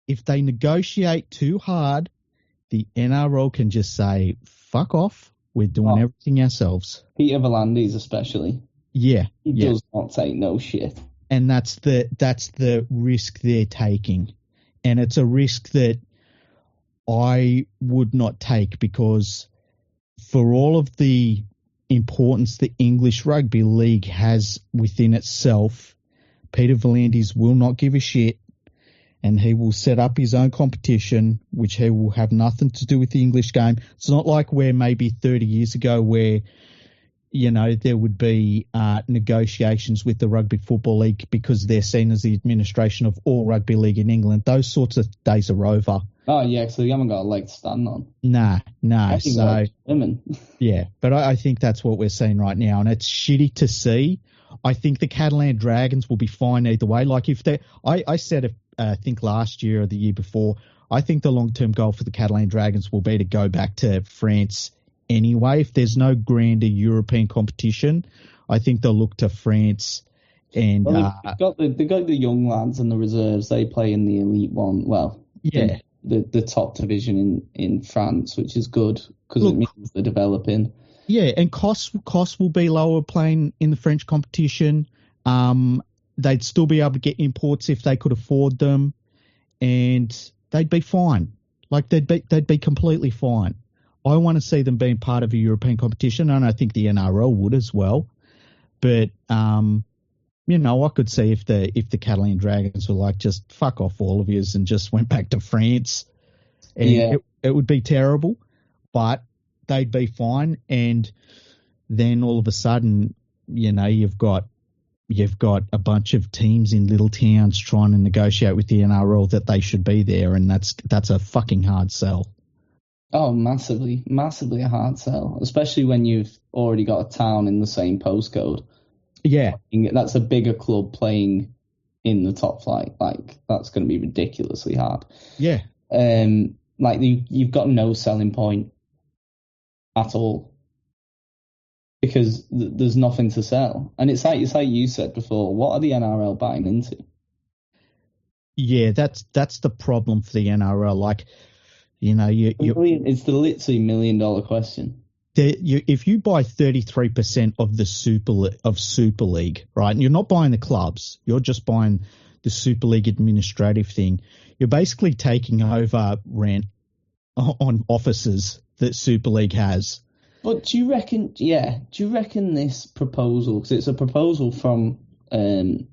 if they negotiate too hard, the NRL can just say, fuck off, we're doing everything ourselves. Peter V'landys especially. Yeah. He does not take no shit. And that's the risk they're taking. And it's a risk that I would not take, because for all of the importance the English Rugby League has within itself, Peter V'landys will not give a shit, and he will set up his own competition, which he will have nothing to do with the English game. It's not like where maybe 30 years ago where, you know, there would be negotiations with the Rugby Football League because they're seen as the administration of all rugby league in England. Those sorts of days are over. Oh, yeah, so you haven't got a leg to stand on. Nah. So, women. Yeah, but I think that's what we're seeing right now, and it's shitty to see. I think the Catalan Dragons will be fine either way. Like, if they, I said, I think last year or the year before, I think the long-term goal for the Catalan Dragons will be to go back to France anyway. If there's no grander European competition, I think they'll look to France. And they've got the young lads and the reserves. They play in the Elite One. Well, yeah, the top division in France, which is good because it means they're developing. Yeah, and costs will be lower playing in the French competition. They'd still be able to get imports if they could afford them, and they'd be fine. Like, they'd be completely fine. I want to see them being part of a European competition, and I think the NRL would as well. But you know, I could see if the Catalan Dragons were like, just fuck off all of yous and just went back to France. And it would be terrible, but they'd be fine. And then all of a sudden, you know, you've got you've got a bunch of teams in little towns trying to negotiate with the NRL that they should be there, and that's a fucking hard sell. Oh, massively, massively a hard sell, especially when you've already got a town in the same postcode. Yeah. That's a bigger club playing in the top flight. Like, that's going to be ridiculously hard. Yeah. Like, you've got no selling point at all because there's nothing to sell. And it's like you said before, what are the NRL buying into? Yeah, that's the problem for the NRL. Like, you know, it's the literally $1 million question. If you buy 33% of the Super League, right, and you're not buying the clubs, you're just buying the Super League administrative thing, you're basically taking over rent on offices that Super League has. But do you reckon this proposal, because it's a proposal from the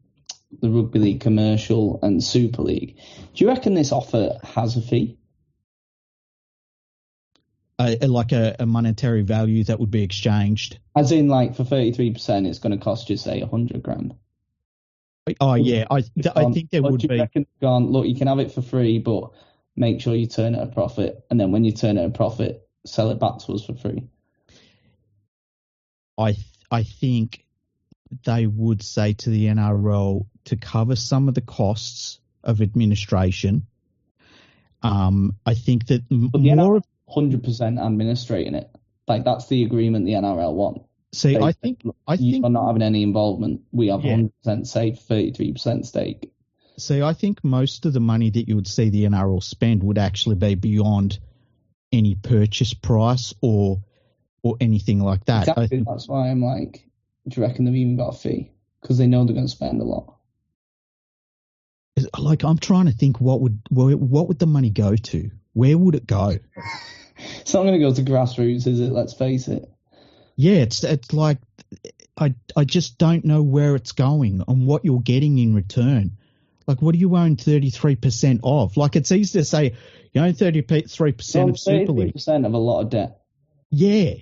Rugby League Commercial and Super League, do you reckon this offer has a fee? Like a monetary value that would be exchanged. As in, like, for 33%, it's going to cost you, say, $100,000. Oh, yeah. I think there would be. Look, you can have it for free, but make sure you turn it a profit. And then when you turn it a profit, sell it back to us for free. I think they would say to the NRL to cover some of the costs of administration. I think that more of 100% administrating it. Like, that's the agreement the NRL want. See, I think you're not having any involvement. We have 100% say 33% stake. See, I think most of the money that you would see the NRL spend would actually be beyond any purchase price or anything like that. Exactly. That's why I'm like, do you reckon they've even got a fee? Because they know they're going to spend a lot. Like, I'm trying to think what would the money go to? Where would it go? It's not going to go to grassroots, is it? Let's face it. Yeah, it's like I just don't know where it's going and what you're getting in return. Like, what do you own 33% of? Like, it's easy to say you own 33% of Super League. 33% of a lot of debt. Yeah.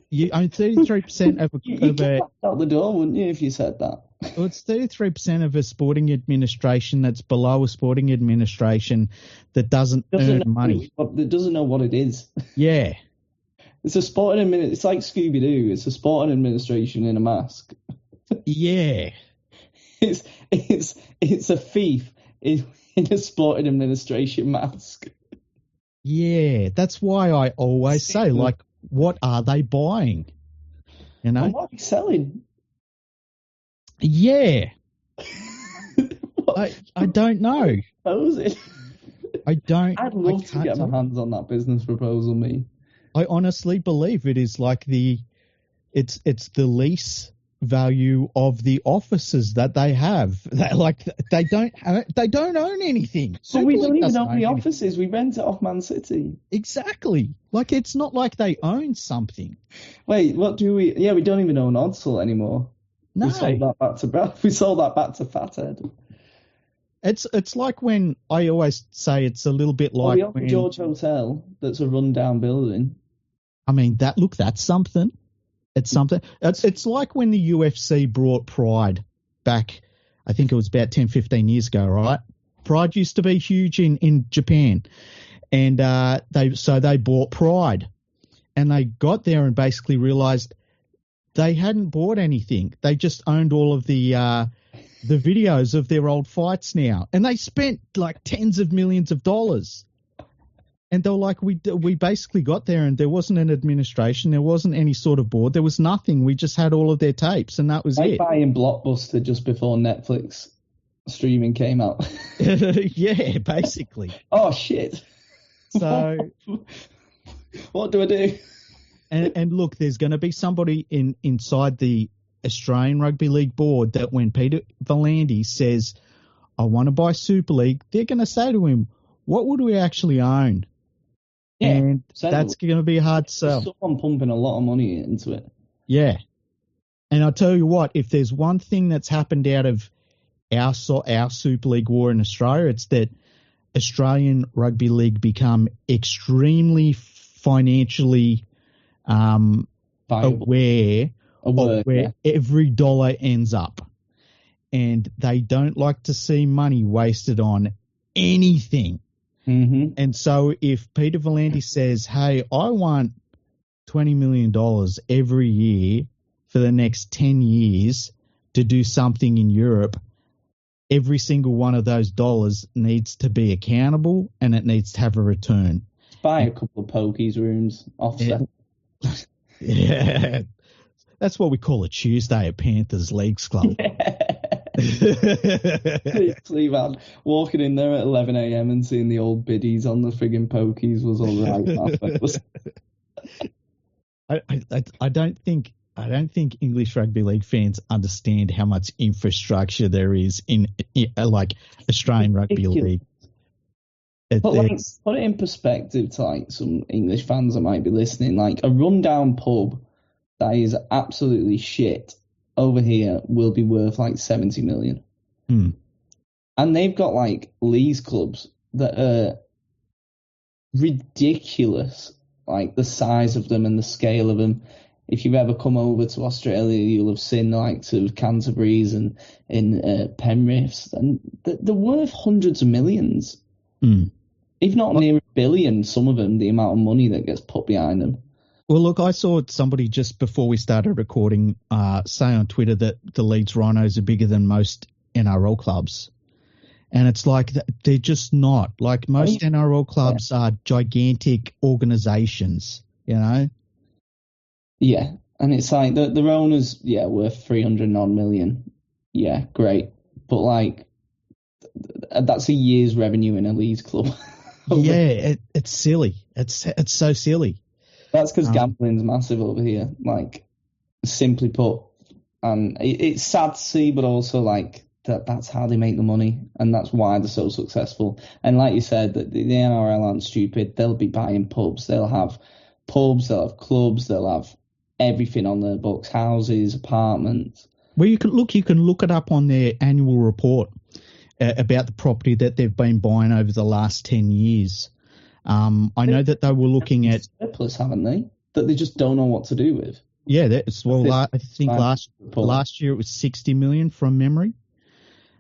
You own 33% of a... out the door, wouldn't you, if you said that? Well, it's 33% of a sporting administration that's below a sporting administration that doesn't earn money. That doesn't know what it is. Yeah. It's a sporting it's like Scooby-Doo. It's a sporting administration in a mask. Yeah. It's a thief in a sporting administration mask. Yeah, that's why I always say, like, what are they buying? You know? And what are they selling? Yeah. I don't know. How is it? I'd love to get my hands on that business proposal, me. I honestly believe it is like it's the lease value of the offices that they have. They don't own anything. So we don't even own the offices. We rent it off Man City. Exactly. Like, it's not like they own something. Wait, what do we? Yeah, we don't even own Odsal anymore. No. We sold that back to Fathead. It's like when I always say it's a little bit like the George Hotel. That's a rundown building. I mean, that's something. It's something. It's like when the UFC brought Pride back, I think it was about 10, 15 years ago, right? Pride used to be huge in Japan. And they bought Pride. And they got there and basically realized they hadn't bought anything. They just owned all of the videos of their old fights now. And they spent like tens of millions of dollars. And they were like, we basically got there and there wasn't an administration. There wasn't any sort of board. There was nothing. We just had all of their tapes and that was it. Buying Blockbuster just before Netflix streaming came out. Yeah, basically. Oh, shit. So what do I do? And look, there's going to be somebody inside the Australian Rugby League board that when Peter V'landys says, I want to buy Super League, they're going to say to him, what would we actually own? Yeah, and that's going to be a hard sell. There's someone pumping a lot of money into it. Yeah. And I'll tell you what, if there's one thing that's happened out of our Super League war in Australia, it's that Australian Rugby League become extremely financially aware where every dollar ends up. And they don't like to see money wasted on anything. Mm-hmm. And so if Peter V'landys says, hey, I want $20 million every year for the next 10 years to do something in Europe, every single one of those dollars needs to be accountable and it needs to have a return. Buy a couple of pokies rooms, offset. Yeah. That's what we call a Tuesday at Panthers Leagues Club. Literally, man. Walking in there at 11 a.m. and seeing the old biddies on the frigging pokies was all right. I don't think English rugby league fans understand how much infrastructure there is in like Australian rugby league. Put it in perspective to like some English fans that might be listening. Like a rundown pub that is absolutely shit over here will be worth like 70 million. And they've got like leagues clubs that are ridiculous, like the size of them and the scale of them. If you've ever come over to Australia, you'll have seen the likes of Canterbury's and in Penrith's, and they're worth hundreds of millions. If not near $1 billion, some of them, the amount of money that gets put behind them. Well, look, I saw somebody just before we started recording say on Twitter that the Leeds Rhinos are bigger than most NRL clubs. And it's like they're just not. Like most NRL clubs are gigantic organizations, you know? Yeah, and it's like the owners, worth 300 odd million. Yeah, great. But like, that's a year's revenue in a Leeds club. Yeah, it's silly. It's so silly. That's because gambling's massive over here, like, simply put. And it's sad to see, but also, like, that's how they make the money, and that's why they're so successful. And like you said, the NRL aren't stupid. They'll be buying pubs. They'll have pubs, they'll have clubs, they'll have everything on their books, houses, apartments. Well, you can look it up on their annual report about the property that they've been buying over the last 10 years. I know that they were looking at surplus, haven't they? That they just don't know what to do with. Yeah, I think last year it was 60 million from memory.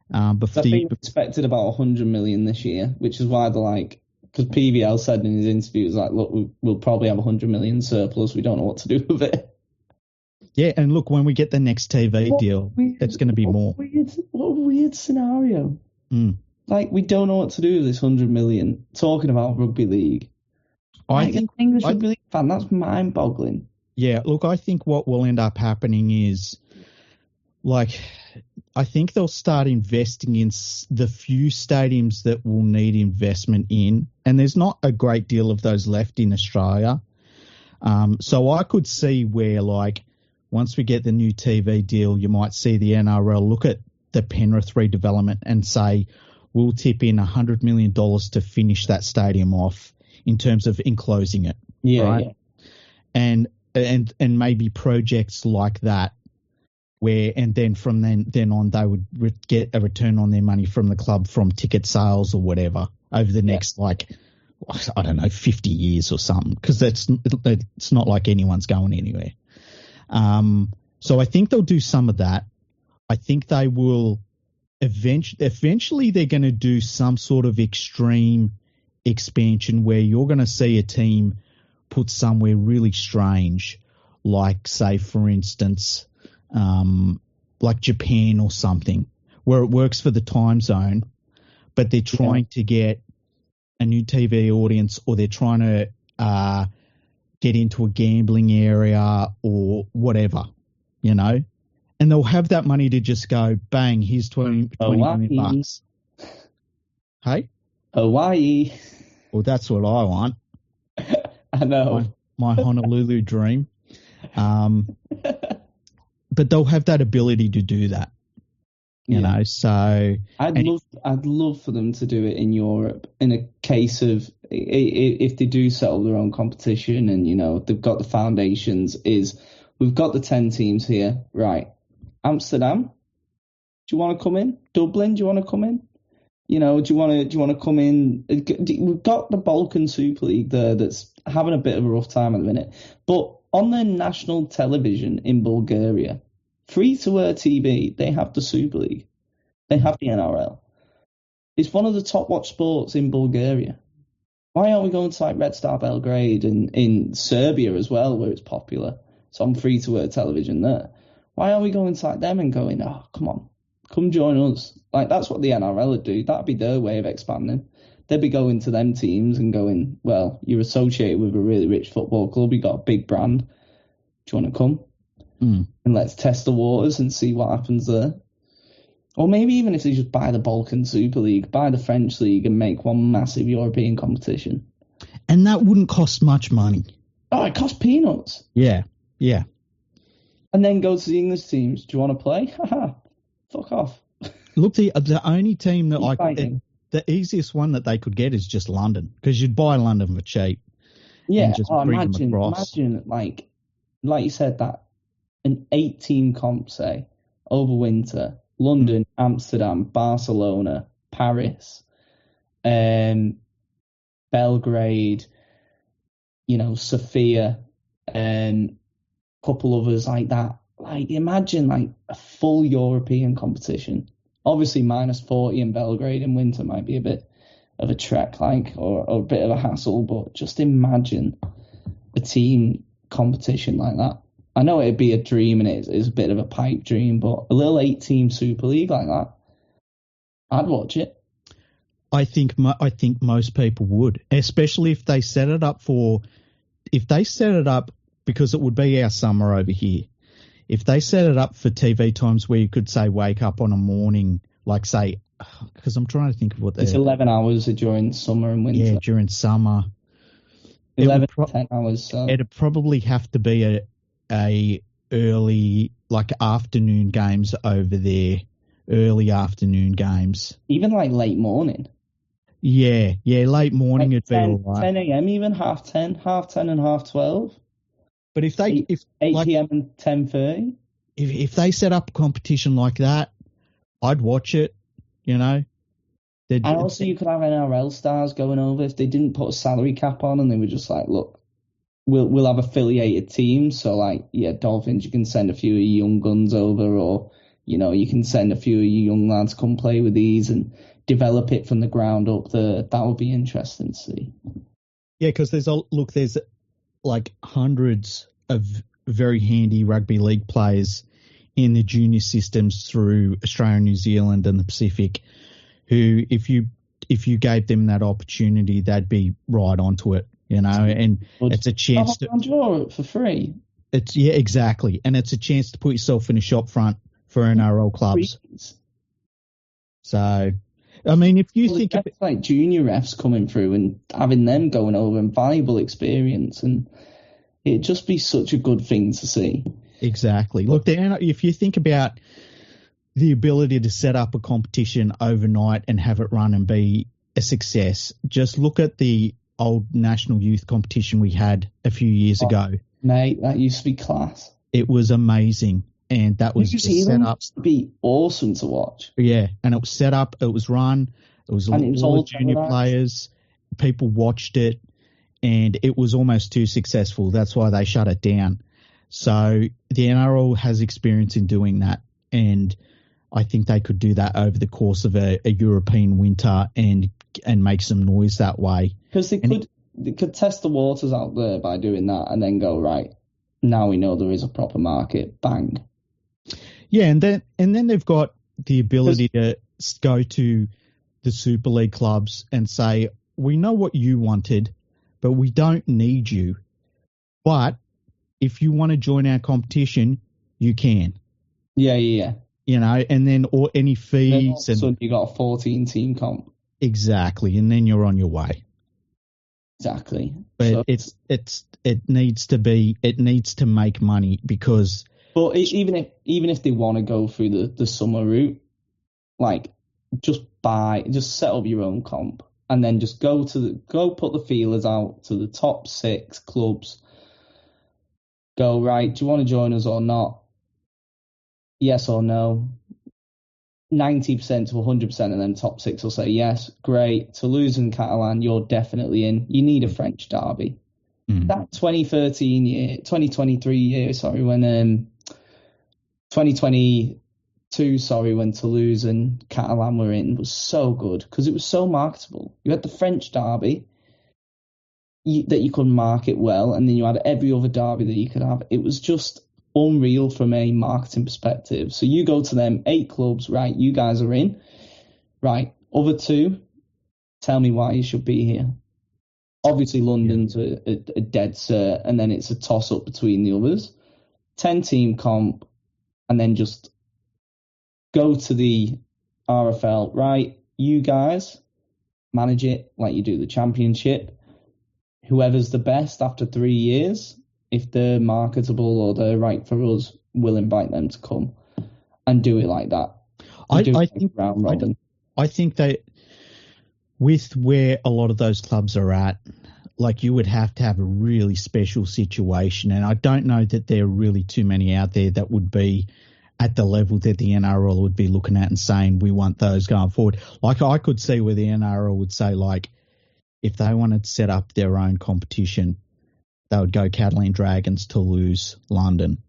But they expected about 100 million this year, which is why they're like, because PVL said in his interview, was like, look, we'll probably have 100 million surplus. We don't know what to do with it. Yeah, and look, when we get the next TV deal, it's going to be more. What a weird scenario. Like, we don't know what to do with this 100 million. Talking about rugby league. I think English rugby league fan, that's mind-boggling. Yeah, look, I think what will end up happening is, like, I think they'll start investing in the few stadiums that will need investment in, and there's not a great deal of those left in Australia. So I could see where, like, once we get the new TV deal, you might see the NRL look at the Penrith redevelopment and say, we'll tip in $100 million to finish that stadium off in terms of enclosing it. Yeah, right? Yeah. And maybe projects like that, where, and then from then on, they would get a return on their money from the club from ticket sales or whatever over the next, like, I don't know, 50 years or something, because it's not like anyone's going anywhere. So I think they'll do some of that. I think they will eventually they're going to do some sort of extreme expansion where you're going to see a team put somewhere really strange, like, say, for instance, like Japan or something, where it works for the time zone, but they're trying to get a new TV audience, or they're trying to get into a gambling area or whatever, you know, and they'll have that money to just go, bang, here's 20 million bucks. Hey? Hawaii. Well, that's what I want. I know. My Honolulu dream. But they'll have that ability to do that, you know. So I'd love for them to do it in Europe, in a case of if they do settle their own competition, and, you know, they've got the foundations. Is we've got the 10 teams here, right? Amsterdam, do you want to come in? Dublin, do you want to come in? You know, do you want to come in? We've got the Balkan Super League there that's having a bit of a rough time at the minute, but on their national television in Bulgaria, free-to-air TV, they have the Super League. They have the NRL. It's one of the top-watched sports in Bulgaria. Why aren't we going to like Red Star Belgrade and in Serbia as well, where it's popular? It's on free-to-air television there. Why aren't we going to like them and going, oh, come on, come join us? Like, that's what the NRL would do. That'd be their way of expanding. They'd be going to them teams and going, well, you're associated with a really rich football club. You got a big brand. Do you want to come? And let's test the waters and see what happens there. Or maybe even if they just buy the Balkan Super League, buy the French League and make one massive European competition. And that wouldn't cost much money. Oh, it costs peanuts. Yeah. And then go to the English teams. Do you want to play? Haha, fuck off. Look, the only team that the easiest one that they could get is just London, because you'd buy London for cheap. Yeah, and just bring them across. Imagine like you said, that an 8-team comp, say, over winter. London, Amsterdam, Barcelona, Paris, Belgrade, Sofia, couple others like that. Like, imagine like a full European competition. Obviously, -40 in Belgrade in winter might be a bit of a trek, or a bit of a hassle. But just imagine a team competition like that. I know it'd be a dream, and it's a bit of a pipe dream, but a little 8-team Super League like that, I'd watch it. I think most people would, especially if they set it up because it would be our summer over here. If they set it up for TV times where you could say wake up on a morning, like say, because I'm trying to think of what it's 11 hours during summer and winter. Yeah, during summer. 11 to 10 hours. So. It'd probably have to be a early, like afternoon games over there, early afternoon games. Even like late morning. Yeah, late morning like it'd be all right. 10 a.m. even, half 10 and half 12. But if 8 p.m. and 10:30. If they set up a competition like that, I'd watch it, And also you could have NRL stars going over if they didn't put a salary cap on and they were just like, look, We'll have affiliated teams, so like Dolphins, you can send a few of your young guns over, or you can send a few of your young lads come play with these and develop it from the ground up. That would be interesting to see. Yeah, because there's like hundreds of very handy rugby league players in the junior systems through Australia, New Zealand, and the Pacific, who if you gave them that opportunity, they'd be right onto it. And it's a chance to draw it for free. Exactly, and it's a chance to put yourself in a shop front for NRL clubs. So, I mean, if you think it's like junior refs coming through and having them going over and valuable experience, and it'd just be such a good thing to see. Exactly. Look, if you think about the ability to set up a competition overnight and have it run and be a success, just look at the old national youth competition we had a few years ago. Mate, that used to be class. It was amazing, and that was set up to be awesome to watch. Yeah, and it was set up, it was run, it was all junior players, people watched it, and it was almost too successful. That's why they shut it down. So the NRL has experience in doing that, and I think they could do that over the course of a European winter and make some noise that way. Because they could test the waters out there by doing that, and then go, right, now we know there is a proper market. Bang. Yeah, and then they've got the ability to go to the Super League clubs and say, we know what you wanted, but we don't need you. But if you want to join our competition, you can. Yeah. And then or any fees. So you got a 14-team comp. Exactly, and then you're on your way. Exactly. But it needs to make money because. But even if they want to go through the summer route, like just set up your own comp and then just go put the feelers out to the top 6 clubs. Go, right, do you want to join us or not? Yes or no. 90% to 100% of them top 6 will say yes. Great. Toulouse and Catalan, you're definitely in. You need a French derby. That 2013 year, 2023 year, sorry, when 2022, sorry, when Toulouse and Catalan were in, was so good because it was so marketable. You had the French derby that you could market well, and then you had every other derby that you could have. It was just unreal from a marketing perspective. So you go to them, 8 clubs, right? You guys are in, right? Other 2, tell me why you should be here. Obviously, London's a dead cert, and then it's a toss-up between the others. 10-team comp, and then just go to the RFL, right? You guys manage it like you do the championship. Whoever's the best after 3 years, if they're marketable or they're right for us, we'll invite them to come and do it like that. I think that with where a lot of those clubs are at, like you would have to have a really special situation. And I don't know that there are really too many out there that would be at the level that the NRL would be looking at and saying, we want those going forward. Like I could see where the NRL would say, like, if they wanted to set up their own competition, they would go Catalan Dragons, Toulouse, London.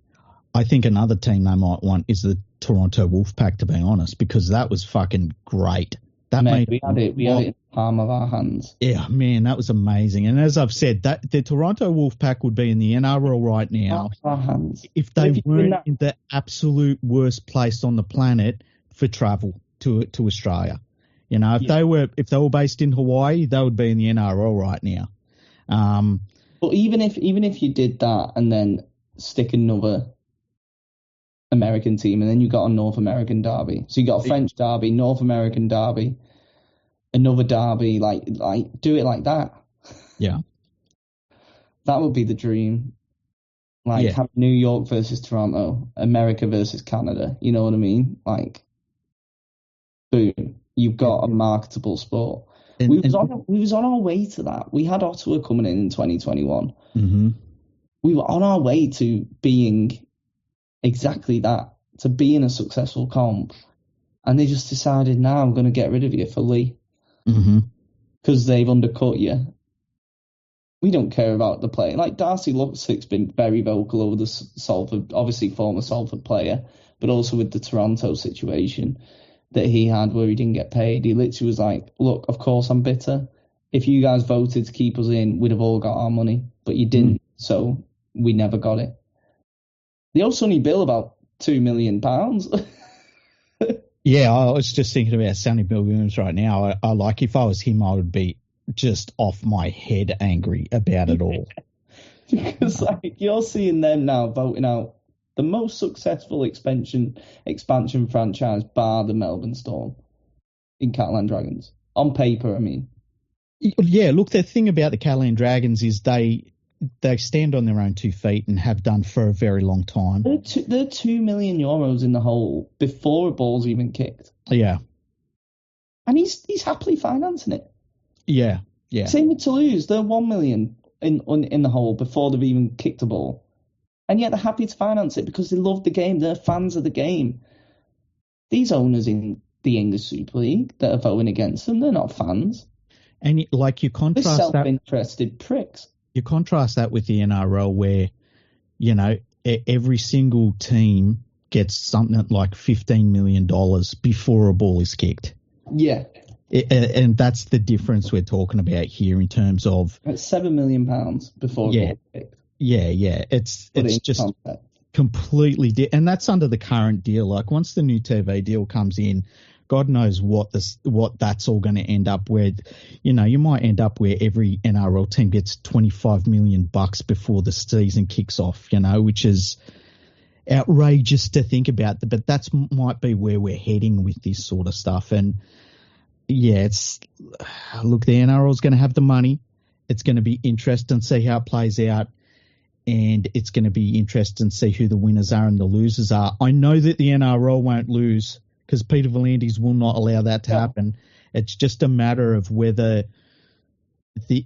I think another team they might want is the Toronto Wolfpack, to be honest, because that was fucking great. That we had it in the palm of our hands. Yeah, man, that was amazing. And as I've said, that the Toronto Wolfpack would be in the NRL right now if they weren't in the absolute worst place on the planet for travel to Australia. You know, if they were based in Hawaii, they would be in the NRL right now. But even if you did that and then stick another American team, and then you got a North American derby. So you got a French derby, North American derby, another derby, like do it like that. Yeah. That would be the dream. Like have New York versus Toronto, America versus Canada. You know what I mean? Like, boom, you've got a marketable sport. We was on our way to that. We had Ottawa coming in 2021. Mm-hmm. We were on our way to being exactly that, to being a successful comp, and they just decided, now I'm going to get rid of you for Lee because they've undercut you. We don't care about the player. Like Darcy Luxick's been very vocal over the Salford, obviously former Salford player, but also with the Toronto situation that he had where he didn't get paid. He literally was like, look, of course I'm bitter. If you guys voted to keep us in, we'd have all got our money, but you didn't, so we never got it. They also only bill about £2 million. Yeah, I was just thinking about Sonny Bill Williams right now. I like, if I was him, I would be just off my head angry about it all. Because like you're seeing them now voting out the most successful expansion franchise bar the Melbourne Storm in Catalan Dragons. On paper, I mean. Yeah, look, the thing about the Catalan Dragons is they stand on their own 2 feet and have done for a very long time. They're €2 million in the hole before a ball's even kicked. Yeah. And he's happily financing it. Yeah, yeah. Same with Toulouse. They're 1 million in the hole before they've even kicked a ball. And yet they're happy to finance it because they love the game. They're fans of the game. These owners in the English Super League that are voting against them, they're not fans. And like you contrast they're self-interested pricks. You contrast that with the NRL where, you know, every single team gets something like $15 million before a ball is kicked. Yeah. And that's the difference we're talking about here in terms of... It's £7 million before a ball is kicked. Yeah. It's just completely... and that's under the current deal. Like once the new TV deal comes in, God knows what that's all going to end up with. You know, you might end up where every NRL team gets $25 million before the season kicks off, you know, which is outrageous to think about. But that's might be where we're heading with this sort of stuff. And yeah, look, the NRL is going to have the money. It's going to be interesting to see how it plays out. And it's going to be interesting to see who the winners are and the losers are. I know that the NRL won't lose, because Peter V'landys will not allow that to happen. It's just a matter of whether the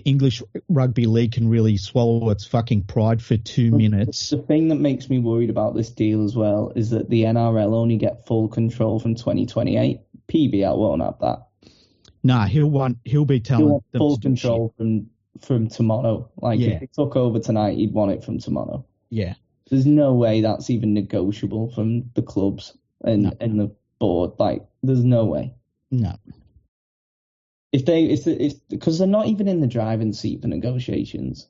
English Rugby League can really swallow its fucking pride for 2 minutes. The thing that makes me worried about this deal as well is that the NRL only get full control from 2028. PBL won't have that. Nah, he'll be telling them full control from tomorrow. Like, if he took over tonight, he'd want it from tomorrow. Yeah. There's no way that's even negotiable from the clubs and the board. Like, there's no way. No. If because they're not even in the driving seat for negotiations.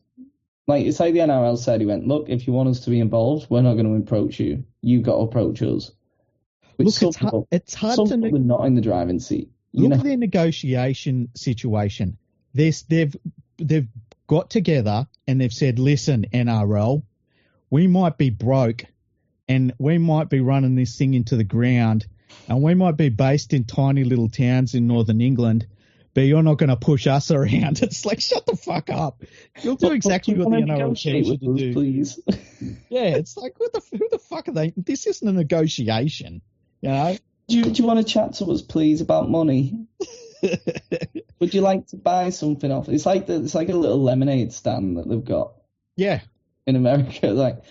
Like, it's like the NRL said, he went, look, if you want us to be involved, we're not going to approach you. You've got to approach us. But look, it's hard to... They're not in the driving seat. Look at their negotiation situation. They've got together and they've said, listen, NRL, we might be broke and we might be running this thing into the ground and we might be based in tiny little towns in northern England, but you're not going to push us around. It's like, shut the fuck up. You'll do exactly what the NRL tells you to do. Please. Yeah, it's like, who the fuck are they? This isn't a negotiation, you know? Do you want to chat to us, please, about money? Would you like to buy something off? It's like a little lemonade stand that they've got. Yeah. In America, like,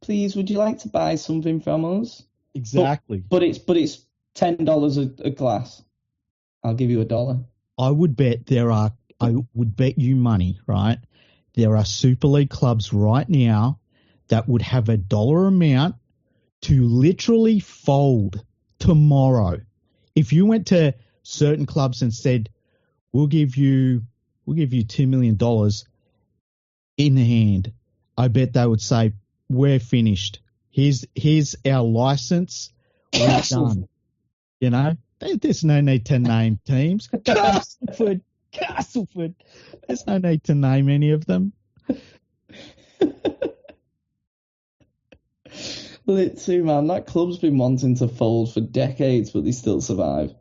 please, would you like to buy something from us? Exactly. But it's $10 a glass. I'll give you $1. I would bet you money, right? There are Super League clubs right now that would have a dollar amount to literally fold tomorrow. If you went to certain clubs and said, we'll give you $2 million in the hand, I bet they would say, we're finished. Here's our license. We're done. You know, there's no need to name teams. Castleford. There's no need to name any of them. Well, it's too, man. That club's been wanting to fold for decades, but they still survive.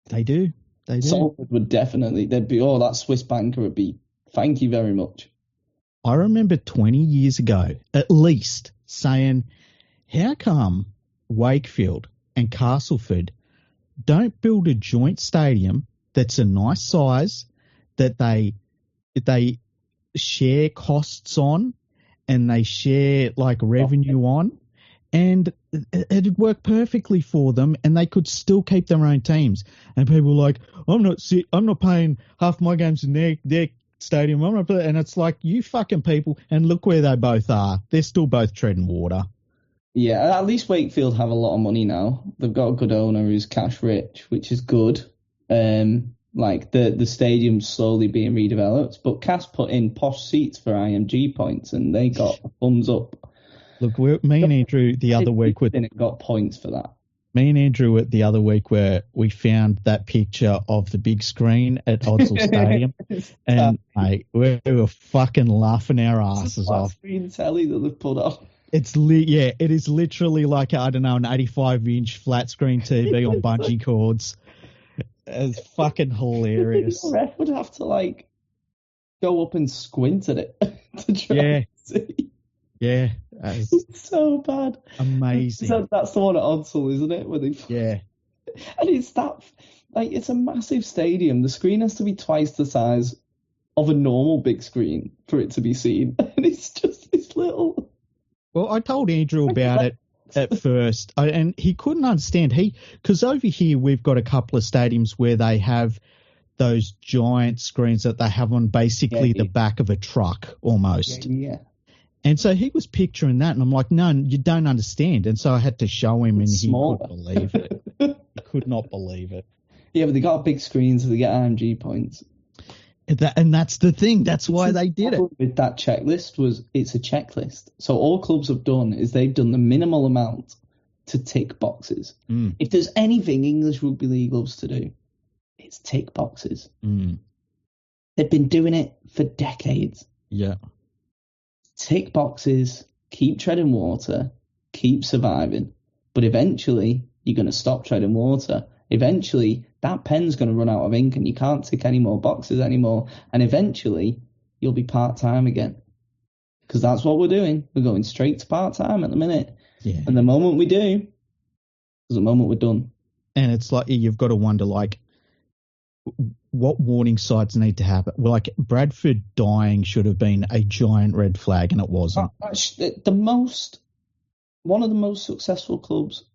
They do. Salford would definitely. They'd be. Oh, that Swiss banker would be. Thank you very much. I remember 20 years ago, at least, saying, how come Wakefield and Castleford don't build a joint stadium that's a nice size, that they share costs on and they share like revenue on, and it'd work perfectly for them and they could still keep their own teams. And people were like, I'm not paying half my games in their stadium. And it's like, you fucking people, and look where they both are. They're still both treading water. Yeah, at least Wakefield have a lot of money now. They've got a good owner who's cash rich, which is good. Like the stadium's slowly being redeveloped, but Cass put in posh seats for IMG points, and they got a thumbs up. Look, me and Andrew the other week got points for that. Me and Andrew the other week where we found that picture of the big screen at Odsal Stadium, and mate, we were fucking laughing our asses off. Screen telly that they've put on. It is literally like, I don't know, an 85-inch flat screen TV on bungee cords. It's fucking hilarious. The ref would have to like go up and squint at it to try and see. Yeah, it's so bad. Amazing. So that's the one at Odsal, isn't it? And it's that, like, it's a massive stadium. The screen has to be twice the size of a normal big screen for it to be seen, and it's just this little. Well, I told Andrew about it at first, and he couldn't understand. Because over here we've got a couple of stadiums where they have those giant screens that they have on basically the back of a truck almost. Yeah. And so he was picturing that, and I'm like, no, you don't understand. And so I had to show him, and he couldn't believe it. He could not believe it. Yeah, but they got big screens, so they get IMG points. And that's the thing. That's why they did it. With that checklist it's a checklist. So all clubs have done is they've done the minimal amount to tick boxes. Mm. If there's anything English Rugby League loves to do, it's tick boxes. Mm. They've been doing it for decades. Yeah. Tick boxes, keep treading water, keep surviving. But eventually, you're going to stop treading water. Eventually, that pen's going to run out of ink and you can't tick any more boxes anymore. And eventually, you'll be part-time again. Because that's what we're doing. We're going straight to part-time at the minute. Yeah. And the moment we do, is the moment we're done. And it's like, you've got to wonder, like, what warning signs need to happen? Like, Bradford dying should have been a giant red flag, and it wasn't. One of the most successful clubs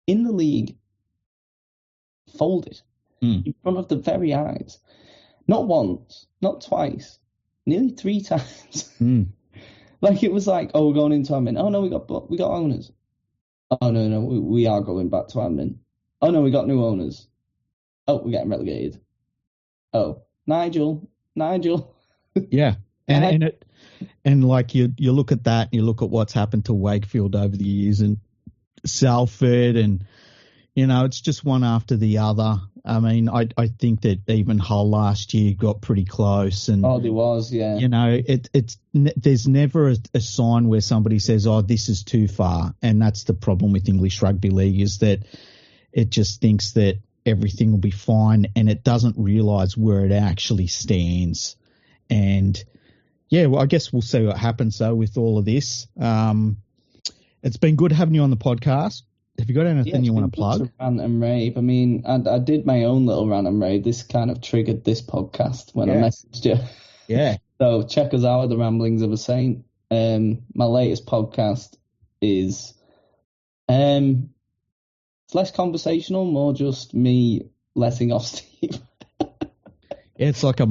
in the league folded in front of the very eyes. Not once, not twice, nearly 3 times. Mm. Like, it was like, oh, we're going into admin. Oh, no, we got owners. Oh, no, we are going back to admin. Oh, no, we got new owners. Oh, we're getting relegated. Oh, Nigel. Yeah. And like you look at that, and you look at what's happened to Wakefield over the years and Salford, and it's just one after the other. I mean, I think that even Hull last year got pretty close, and there was, yeah. There's never a sign where somebody says, "Oh, this is too far," and that's the problem with English Rugby League, is that it just thinks that everything will be fine, and it doesn't realise where it actually stands. And yeah, well, I guess we'll see what happens though with all of this. It's been good having you on the podcast. Have you got anything you want to plug? Rant and rave. I mean, I did my own little rant and rave. This kind of triggered this podcast when I messaged you. Yeah. So check us out at the Ramblings of a Saint. My latest podcast is it's less conversational, more just me letting off Steve. It's like a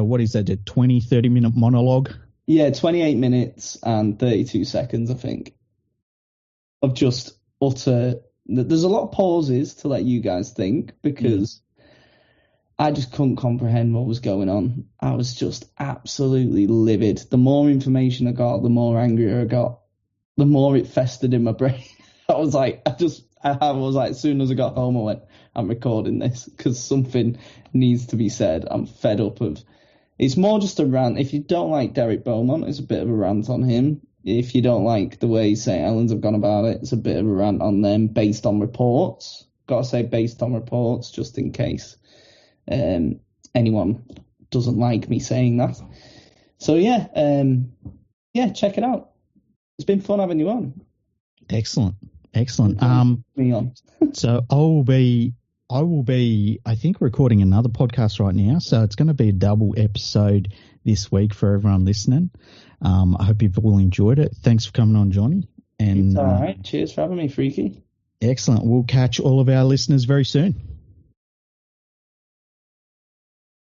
what is that, a 20, 30-minute monologue? Yeah, 28 minutes and 32 seconds, I think, of just utter. There's a lot of pauses to let you guys think, because I just couldn't comprehend what was going on. I was just absolutely livid. The more information I got, the more angrier I got, the more it festered in my brain. I was like, as soon as I got home, I went, I'm recording this because something needs to be said. I'm fed up of. It's more just a rant. If you don't like Derek Beaumont, it's a bit of a rant on him. If you don't like the way St. Helens have gone about it, it's a bit of a rant on them based on reports. Gotta say based on reports, just in case anyone doesn't like me saying that. So yeah, check it out. It's been fun having you on. Excellent. Me on. So I will be, I think, recording another podcast right now. So it's going to be a double episode this week for everyone listening. I hope you've all enjoyed it. Thanks for coming on, Johnny. And it's all right. Cheers for having me, Freaky. Excellent. We'll catch all of our listeners very soon.